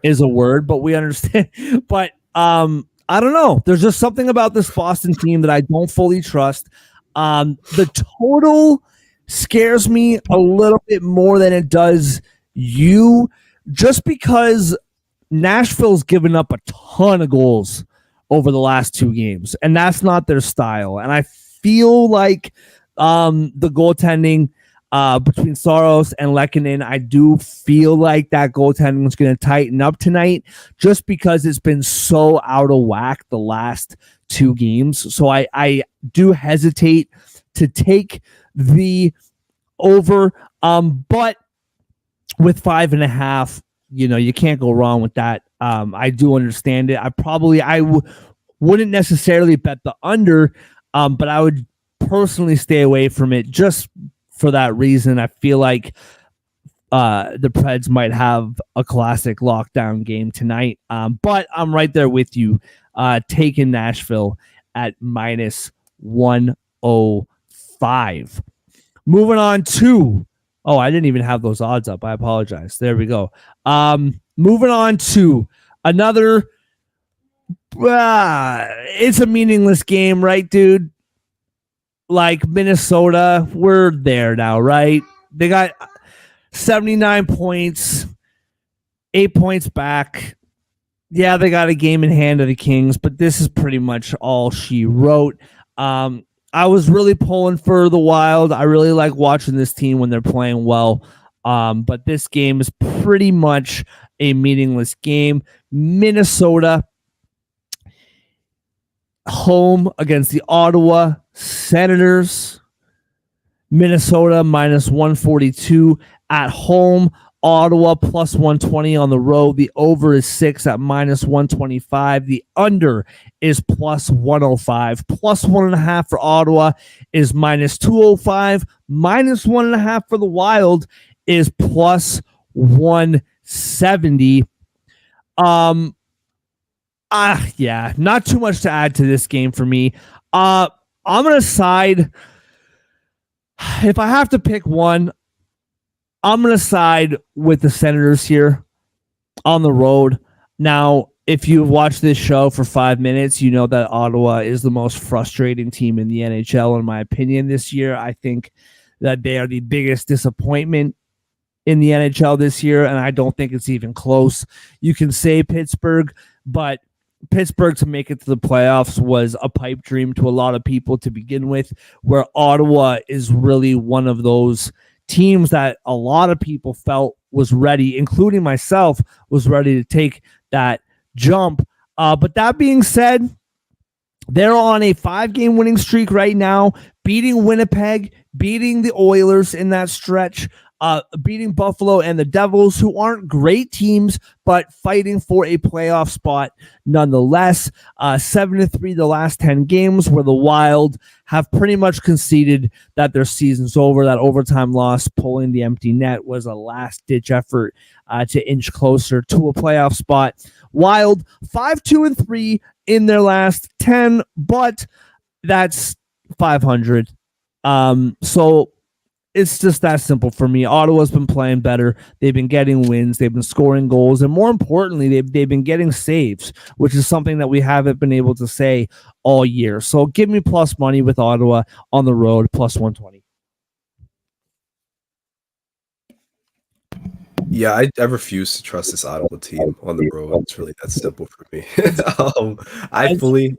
is a word, but we understand. But I don't know. There's just something about this Boston team that I don't fully trust. The total scares me a little bit more than it does you, just because Nashville's given up a ton of goals over the last 2 games, and that's not their style. And I feel like the goaltending between S.O.S and Lehkonen, I do feel like that goaltending is going to tighten up tonight, just because it's been so out of whack the last 2 games. So I do hesitate to take the over, but with 5.5, you know, you can't go wrong with that. I do understand it. I wouldn't necessarily bet the under, but I would personally stay away from it just for that reason. I feel like the Preds might have a classic lockdown game tonight, but I'm right there with you, taking Nashville at -105. Moving on to, I didn't even have those odds up. I apologize. There we go. Moving on to another. It's a meaningless game, right, dude? Like Minnesota, we're there now, right? They got 79 points, 8 points back. Yeah, they got a game in hand of the Kings, but this is pretty much all she wrote. I was really pulling for the Wild. I really like watching this team when they're playing well. But this game is pretty much a meaningless game. Minnesota home against the Ottawa Senators. Minnesota -142 at home. Ottawa +120 on the road. The over is 6 at -125. The under is +105. +1.5 for Ottawa is -205. -1.5 for the Wild is +170. Yeah, not too much to add to this game for me. I'm gonna side. If I have to pick one, I'm gonna side with the Senators here on the road. Now, if you've watched this show for 5 minutes, you know that Ottawa is the most frustrating team in the NHL, in my opinion, this year. I think that they are the biggest disappointment in the NHL this year, and I don't think it's even close. You can say Pittsburgh, but Pittsburgh to make it to the playoffs was a pipe dream to a lot of people to begin with, where Ottawa is really one of those teams that a lot of people felt was ready, including myself, was ready to take that jump. But that being said, they're on a 5-game winning streak right now, beating Winnipeg, beating the Oilers in that stretch, beating Buffalo and the Devils, who aren't great teams, but fighting for a playoff spot nonetheless. 7-3 the last 10 games, where the Wild have pretty much conceded that their season's over. That overtime loss, pulling the empty net, was a last-ditch effort to inch closer to a playoff spot. Wild 5-2-3 in their last 10, but that's 500. So it's just that simple for me. Ottawa's been playing better. They've been getting wins. They've been scoring goals. And more importantly, they've been getting saves, which is something that we haven't been able to say all year. So give me plus money with Ottawa on the road, plus 120. Yeah, I refuse to trust this Ottawa team on the road. It's really that simple for me. I fully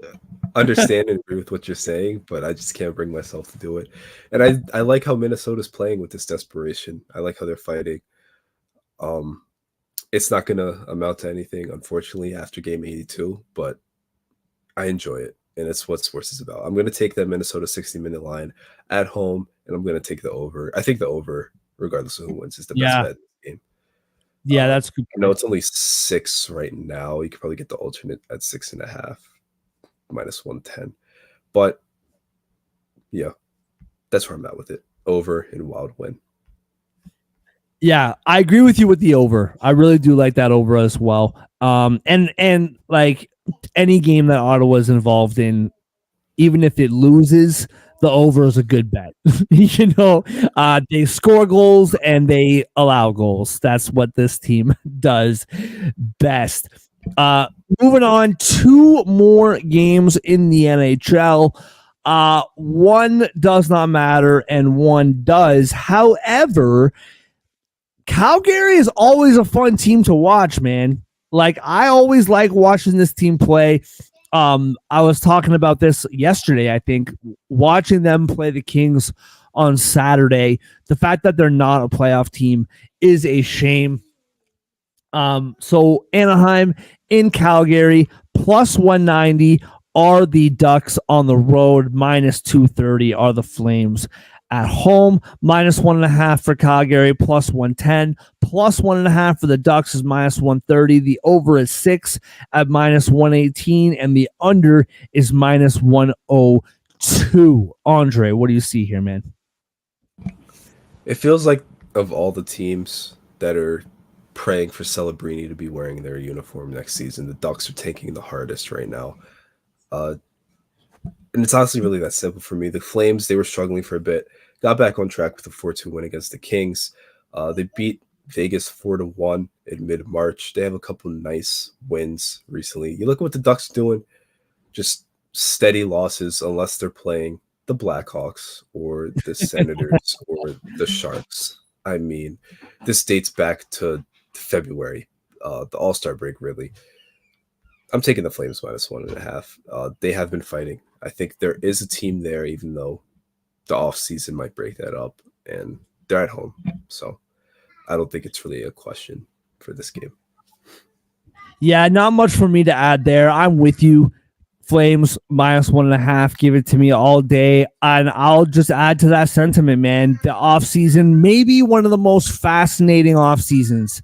understand and agree with what you're saying, but I just can't bring myself to do it. And I like how Minnesota's playing with this desperation. I like how they're fighting. It's not going to amount to anything, unfortunately, after game 82, but I enjoy it, and it's what sports is about. I'm going to take that Minnesota 60-minute line at home, and I'm going to take the over. I think the over, regardless of who wins, is the best bet in the game. Yeah, that's good. I know it's only 6 right now. You could probably get the alternate at 6.5, minus 110. But yeah, that's where I'm at with it. Over and Wild win. Yeah, I agree with you with the over. I really do like that over as well. And like any game that Ottawa is involved in, even if it loses, the over is a good bet. They score goals and they allow goals. That's what this team does best. Moving on, 2 more games in the NHL. One does not matter and one does. However, Calgary is always a fun team to watch, man. Like, I always like watching this team play. I was talking about this yesterday, I think, watching them play the Kings on Saturday. The fact that they're not a playoff team is a shame. So Anaheim in Calgary, plus 190 are the Ducks on the road, minus 230 are the Flames at home. Minus 1.5 for Calgary, plus 110. Plus 1.5 for the Ducks is minus 130. The over is 6 at minus 118, and the under is minus 102. Andre, what do you see here, man? It feels like of all the teams that are praying for Celebrini to be wearing their uniform next season, the Ducks are taking the hardest right now. And it's honestly really that simple for me. The Flames, they were struggling for a bit, got back on track with a 4-2 win against the Kings. They beat Vegas 4-1 in mid-March. They have a couple nice wins recently. You look at what the Ducks doing, just steady losses unless they're playing the Blackhawks or the Senators or the Sharks. I mean, this dates back to February, the All-Star break, really. I'm taking the Flames minus 1.5. They have been fighting. I think there is a team there, even though the offseason might break that up, and they're at home. So I don't think it's really a question for this game. Yeah, not much for me to add there. I'm with you. Flames minus 1.5. Give it to me all day. And I'll just add to that sentiment, man. The offseason, maybe one of the most fascinating off seasons.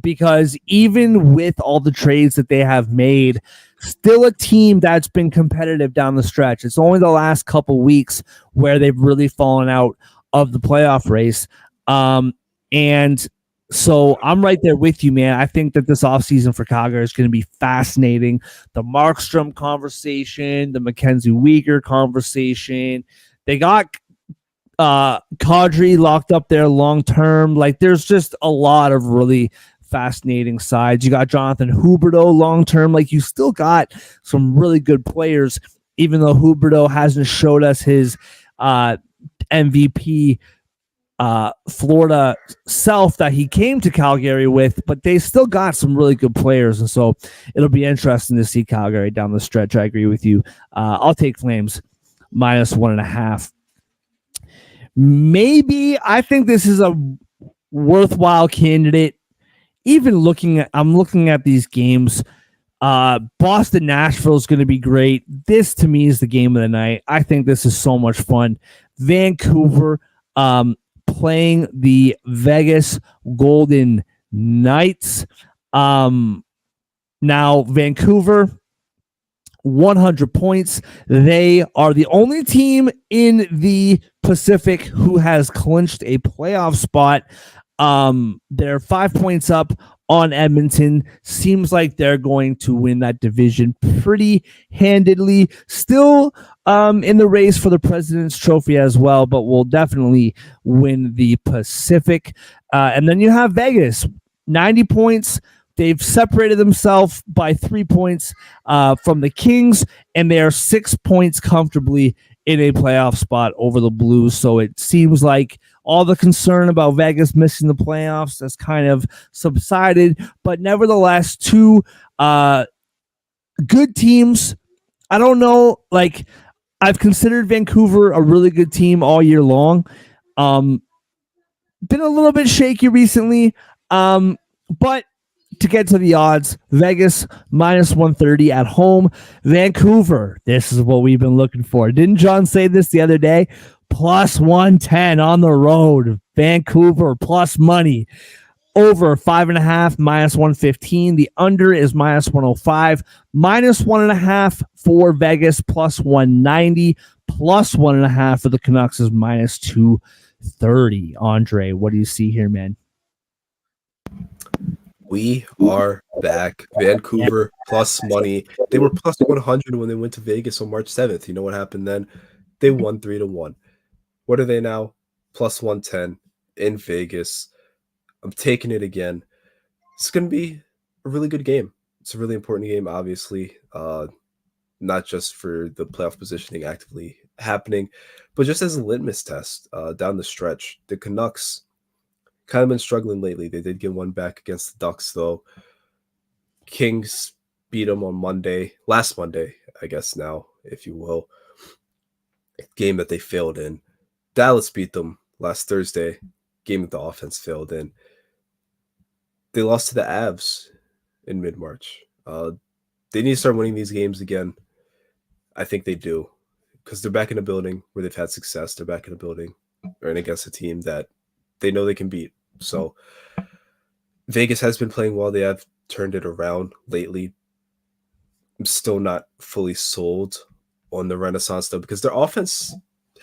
Because even with all the trades that they have made, still a team that's been competitive down the stretch. It's only the last couple weeks where they've really fallen out of the playoff race. And so I'm right there with you, man. I think that this offseason for Calgary is going to be fascinating. The Markstrom conversation, the Mackenzie Weegar conversation. They got Kadri locked up there long term. Like, there's just a lot of really fascinating sides. You got Jonathan Huberdeau long term. Like, you still got some really good players, even though Huberdeau hasn't showed us his MVP Florida self that he came to Calgary with, but they still got some really good players. And so it'll be interesting to see Calgary down the stretch. I agree with you. I'll take Flames -1.5. Maybe I think this is a worthwhile candidate. I'm looking at these games. Boston Nashville is going to be great. This to me is the game of the night. I think this is so much fun. Vancouver playing the Vegas Golden Knights. Now Vancouver 100 points. They are the only team in the Pacific who has clinched a playoff spot. They're 5 points up on Edmonton. Seems like they're going to win that division pretty handedly. Still in the race for the President's Trophy as well, but will definitely win the Pacific. And then you have Vegas, 90 points. They've separated themselves by 3 points from the Kings, and they are 6 points comfortably in a playoff spot over the Blues. So it seems like all the concern about Vegas missing the playoffs has kind of subsided, but nevertheless, two good teams. I don't know, like I've considered Vancouver a really good team all year long. Been a little bit shaky recently, but to get to the odds, Vegas -130 at home. Vancouver, this is what we've been looking for. Didn't John say this the other day? +110 on the road. Vancouver plus money. Over 5.5, -115. The under is -105. -1.5 for Vegas, +190. +1.5 for the Canucks is -230. Andre, what do you see here, man? We are back. Vancouver plus money. They were +100 when they went to Vegas on March 7th. You know what happened then? They won 3-1. What are they now? +110 in Vegas. I'm taking it again. It's going to be a really good game. It's a really important game, obviously, not just for the playoff positioning actively happening, but just as a litmus test down the stretch. The Canucks kind of been struggling lately. They did get one back against the Ducks, though. Kings beat them on last Monday, I guess now, if you will. Game that they failed in. Dallas beat them last Thursday. Game that the offense failed in. They lost to the Avs in mid-March. They need to start winning these games again. I think they do, because they're back in a building where they've had success. They're back in a building and against a team that they know they can beat. So Vegas has been playing well. They have turned it around lately. I'm still not fully sold on the Renaissance, though, because their offense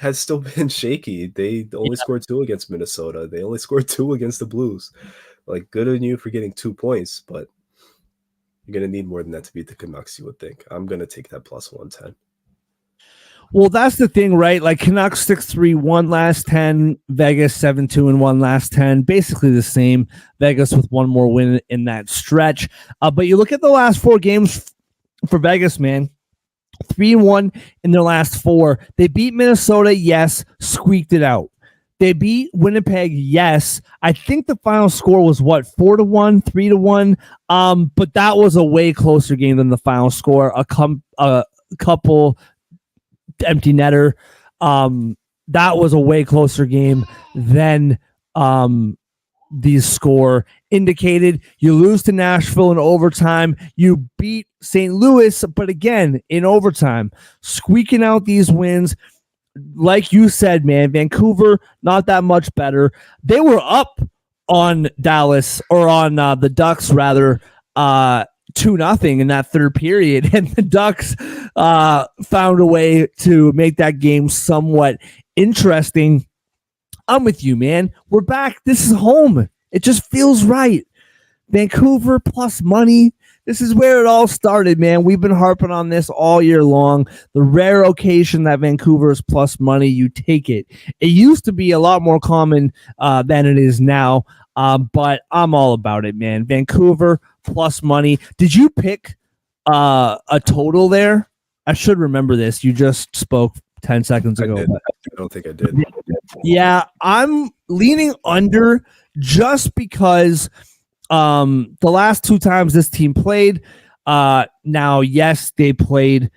has still been shaky. They only scored 2 against Minnesota. They only scored 2 against the Blues. Like, good on you for getting 2 points, but you're going to need more than that to beat the Canucks, you would think. I'm going to take that +110. Well, that's the thing, right? Like Canucks 6-3-1 last 10, Vegas 7-2-1 last 10, basically the same. Vegas with one more win in that stretch. But you look at the last 4 games for Vegas, man. 3-1 in their last 4. They beat Minnesota, yes, squeaked it out. They beat Winnipeg, yes. I think the final score was 4-1, 3-1. But that was a way closer game than the final score. A couple empty netter. That was a way closer game than the score indicated. You lose to Nashville in overtime. You beat St. Louis, but again, in overtime, squeaking out these wins. Like you said, man, Vancouver, not that much better. They were up on Dallas, or on the Ducks, rather, 2-0 in that third period, and the Ducks found a way to make that game somewhat interesting. I'm with you, man. We're back. This is home. It just feels right. Vancouver plus money. This is where it all started, man. We've been harping on this all year long. The rare occasion that Vancouver is plus money, you take it. It used to be a lot more common than it is now, but I'm all about it, man. Vancouver plus money. Did you pick a total there? I should remember this. You just spoke 10 seconds ago. I don't think I did. Yeah, I'm leaning under just because the last two times this team played, now, yes, they played.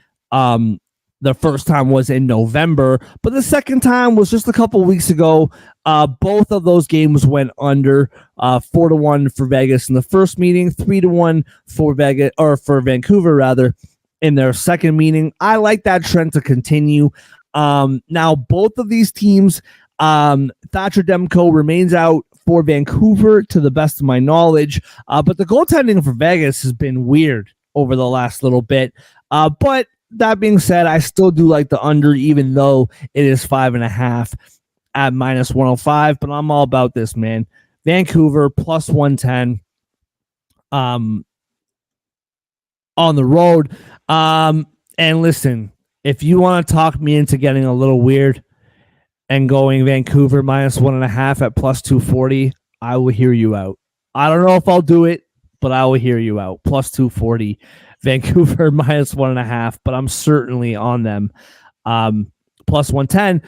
The first time was in November, but the second time was just a couple weeks ago. Both of those games went under 4-1 for Vegas in the first meeting, 3-1 for Vegas or for Vancouver rather in their second meeting. I like that trend to continue. Now both of these teams, Thatcher Demko remains out for Vancouver to the best of my knowledge, but the goaltending for Vegas has been weird over the last little bit. But that being said, I still do like the under, even though it is 5.5 at -105. But I'm all about this, man. Vancouver plus 110 on the road. And listen, if you want to talk me into getting a little weird and going Vancouver -1.5 at plus 240, I will hear you out. I don't know if I'll do it, but I will hear you out. Plus 240. Vancouver -1.5, but I'm certainly on them. Plus 110.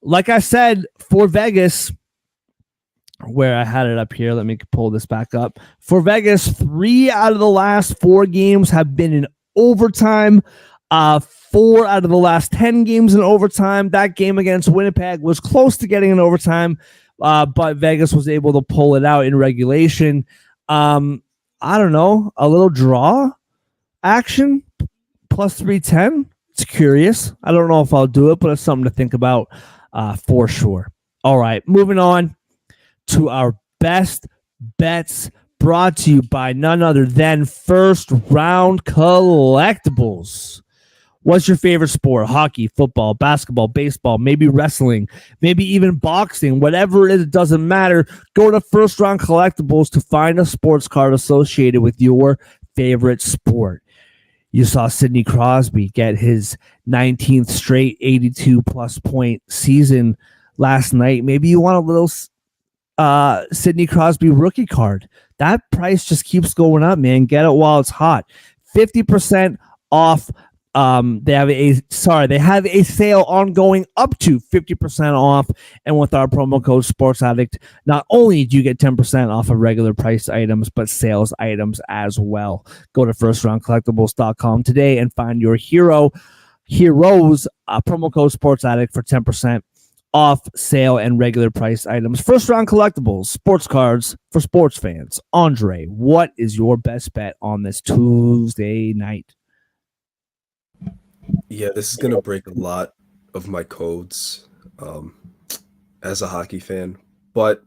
Like I said, for Vegas, where I had it up here, let me pull this back up. For Vegas, 3 out of the last 4 games have been in overtime. 4 out of the last 10 games in overtime. That game against Winnipeg was close to getting an overtime, but Vegas was able to pull it out in regulation. I don't know, a little draw action plus 310. It's curious. I don't know if I'll do it, but it's something to think about for sure. All right, moving on to our best bets, brought to you by none other than First Round Collectibles. What's your favorite sport? Hockey, football, basketball, baseball, maybe wrestling, maybe even boxing, whatever it is, it doesn't matter. Go to First Round Collectibles to find a sports card associated with your favorite sport. You saw Sidney Crosby get his 19th straight 82-plus point season last night. Maybe you want a little Sidney Crosby rookie card. That price just keeps going up, man. Get it while it's hot. 50% off. They have a sale ongoing up to 50% off. And with our promo code Sports Addict, not only do you get 10% off of regular price items, but sales items as well. Go to firstroundcollectibles.com today and find your heroes promo code Sports Addict for 10% off sale and regular price items. First Round Collectibles, sports cards for sports fans. Andre, what is your best bet on this Tuesday night? Yeah, this is going to break a lot of my codes as a hockey fan, but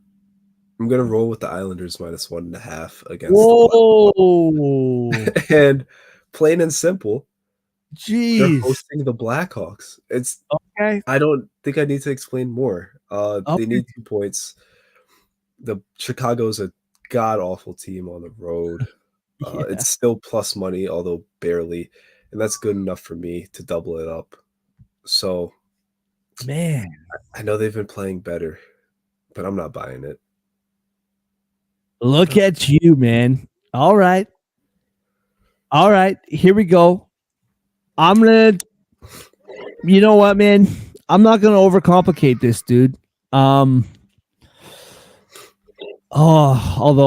I'm going to roll with the Islanders -1.5 against Whoa. the Blackhawks. And plain and simple, they're Jeez. hosting the Blackhawks. It's Okay. I don't think I need to explain more. Okay. They need 2 points. The Chicago's a god-awful team on the road. Yeah. It's still plus money, although barely. And that's good enough for me to double it up. So, Man. I know they've been playing better, but I'm not buying it. Look at you, man. All right. Here we go. You know what, man? I'm not going to overcomplicate this, dude. Although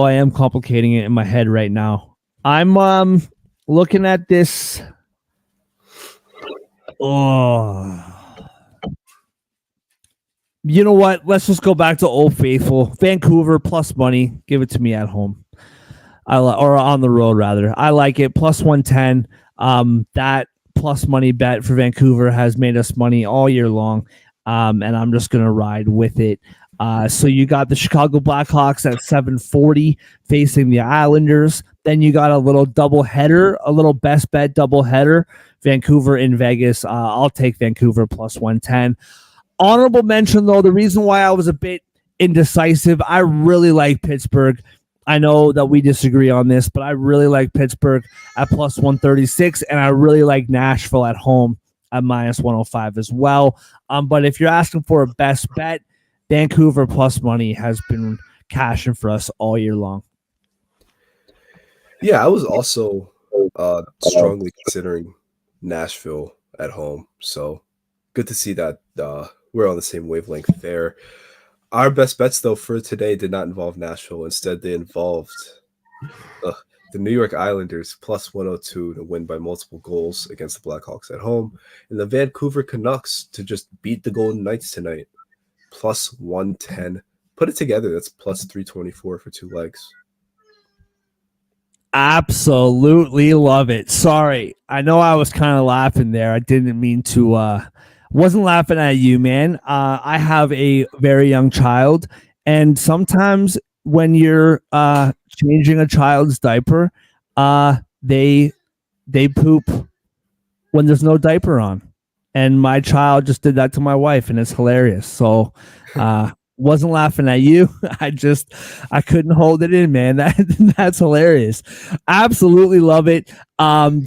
I am complicating it in my head right now. I'm looking at this. You know what? Let's just go back to Old Faithful. Vancouver plus money. Give it to me at home. Or on the road, rather. I like it. Plus 110. That plus money bet for Vancouver has made us money all year long. And I'm just going to ride with it. So you got the Chicago Blackhawks at 740 facing the Islanders. Then you got a little double header, a little best bet double header. Vancouver in Vegas. I'll take Vancouver plus 110. Honorable mention, though, the reason why I was a bit indecisive, I really like Pittsburgh. I know that we disagree on this, but I really like Pittsburgh at plus 136, and I really like Nashville at home at -105 as well. But if you're asking for a best bet, Vancouver plus money has been cashing for us all year long. Yeah, I was also strongly considering Nashville at home. So good to see that we're on the same wavelength there. Our best bets, though, for today did not involve Nashville. Instead, they involved the New York Islanders plus 102 to win by multiple goals against the Blackhawks at home, and the Vancouver Canucks to just beat the Golden Knights tonight, plus 110. Put it together, that's plus 324 for 2 legs. Absolutely love it. Sorry, I know I was kind of laughing there. I didn't mean to. Wasn't laughing at you, man. I have a very young child, and sometimes when you're changing a child's diaper, they poop when there's no diaper on, and my child just did that to my wife, and it's hilarious. So, wasn't laughing at you. I couldn't hold it in, man. That's hilarious. Absolutely love it.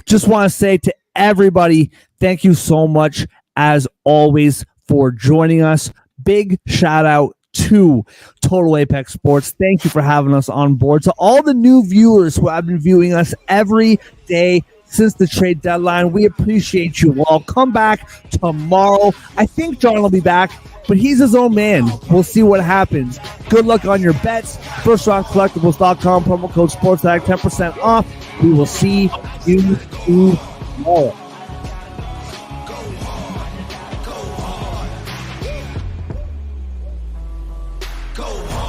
Just want to say to everybody, thank you so much as always for joining us. Big shout out to Total Apex Sports. Thank you for having us on board. To all the new viewers who have been viewing us every day since the trade deadline, we appreciate you all. Come back tomorrow. I think John will be back, but he's his own man. We'll see what happens. Good luck on your bets. FirstRoundCollectibles.com, promo code SportsAddict, 10% off. We will see you tomorrow. Go hard.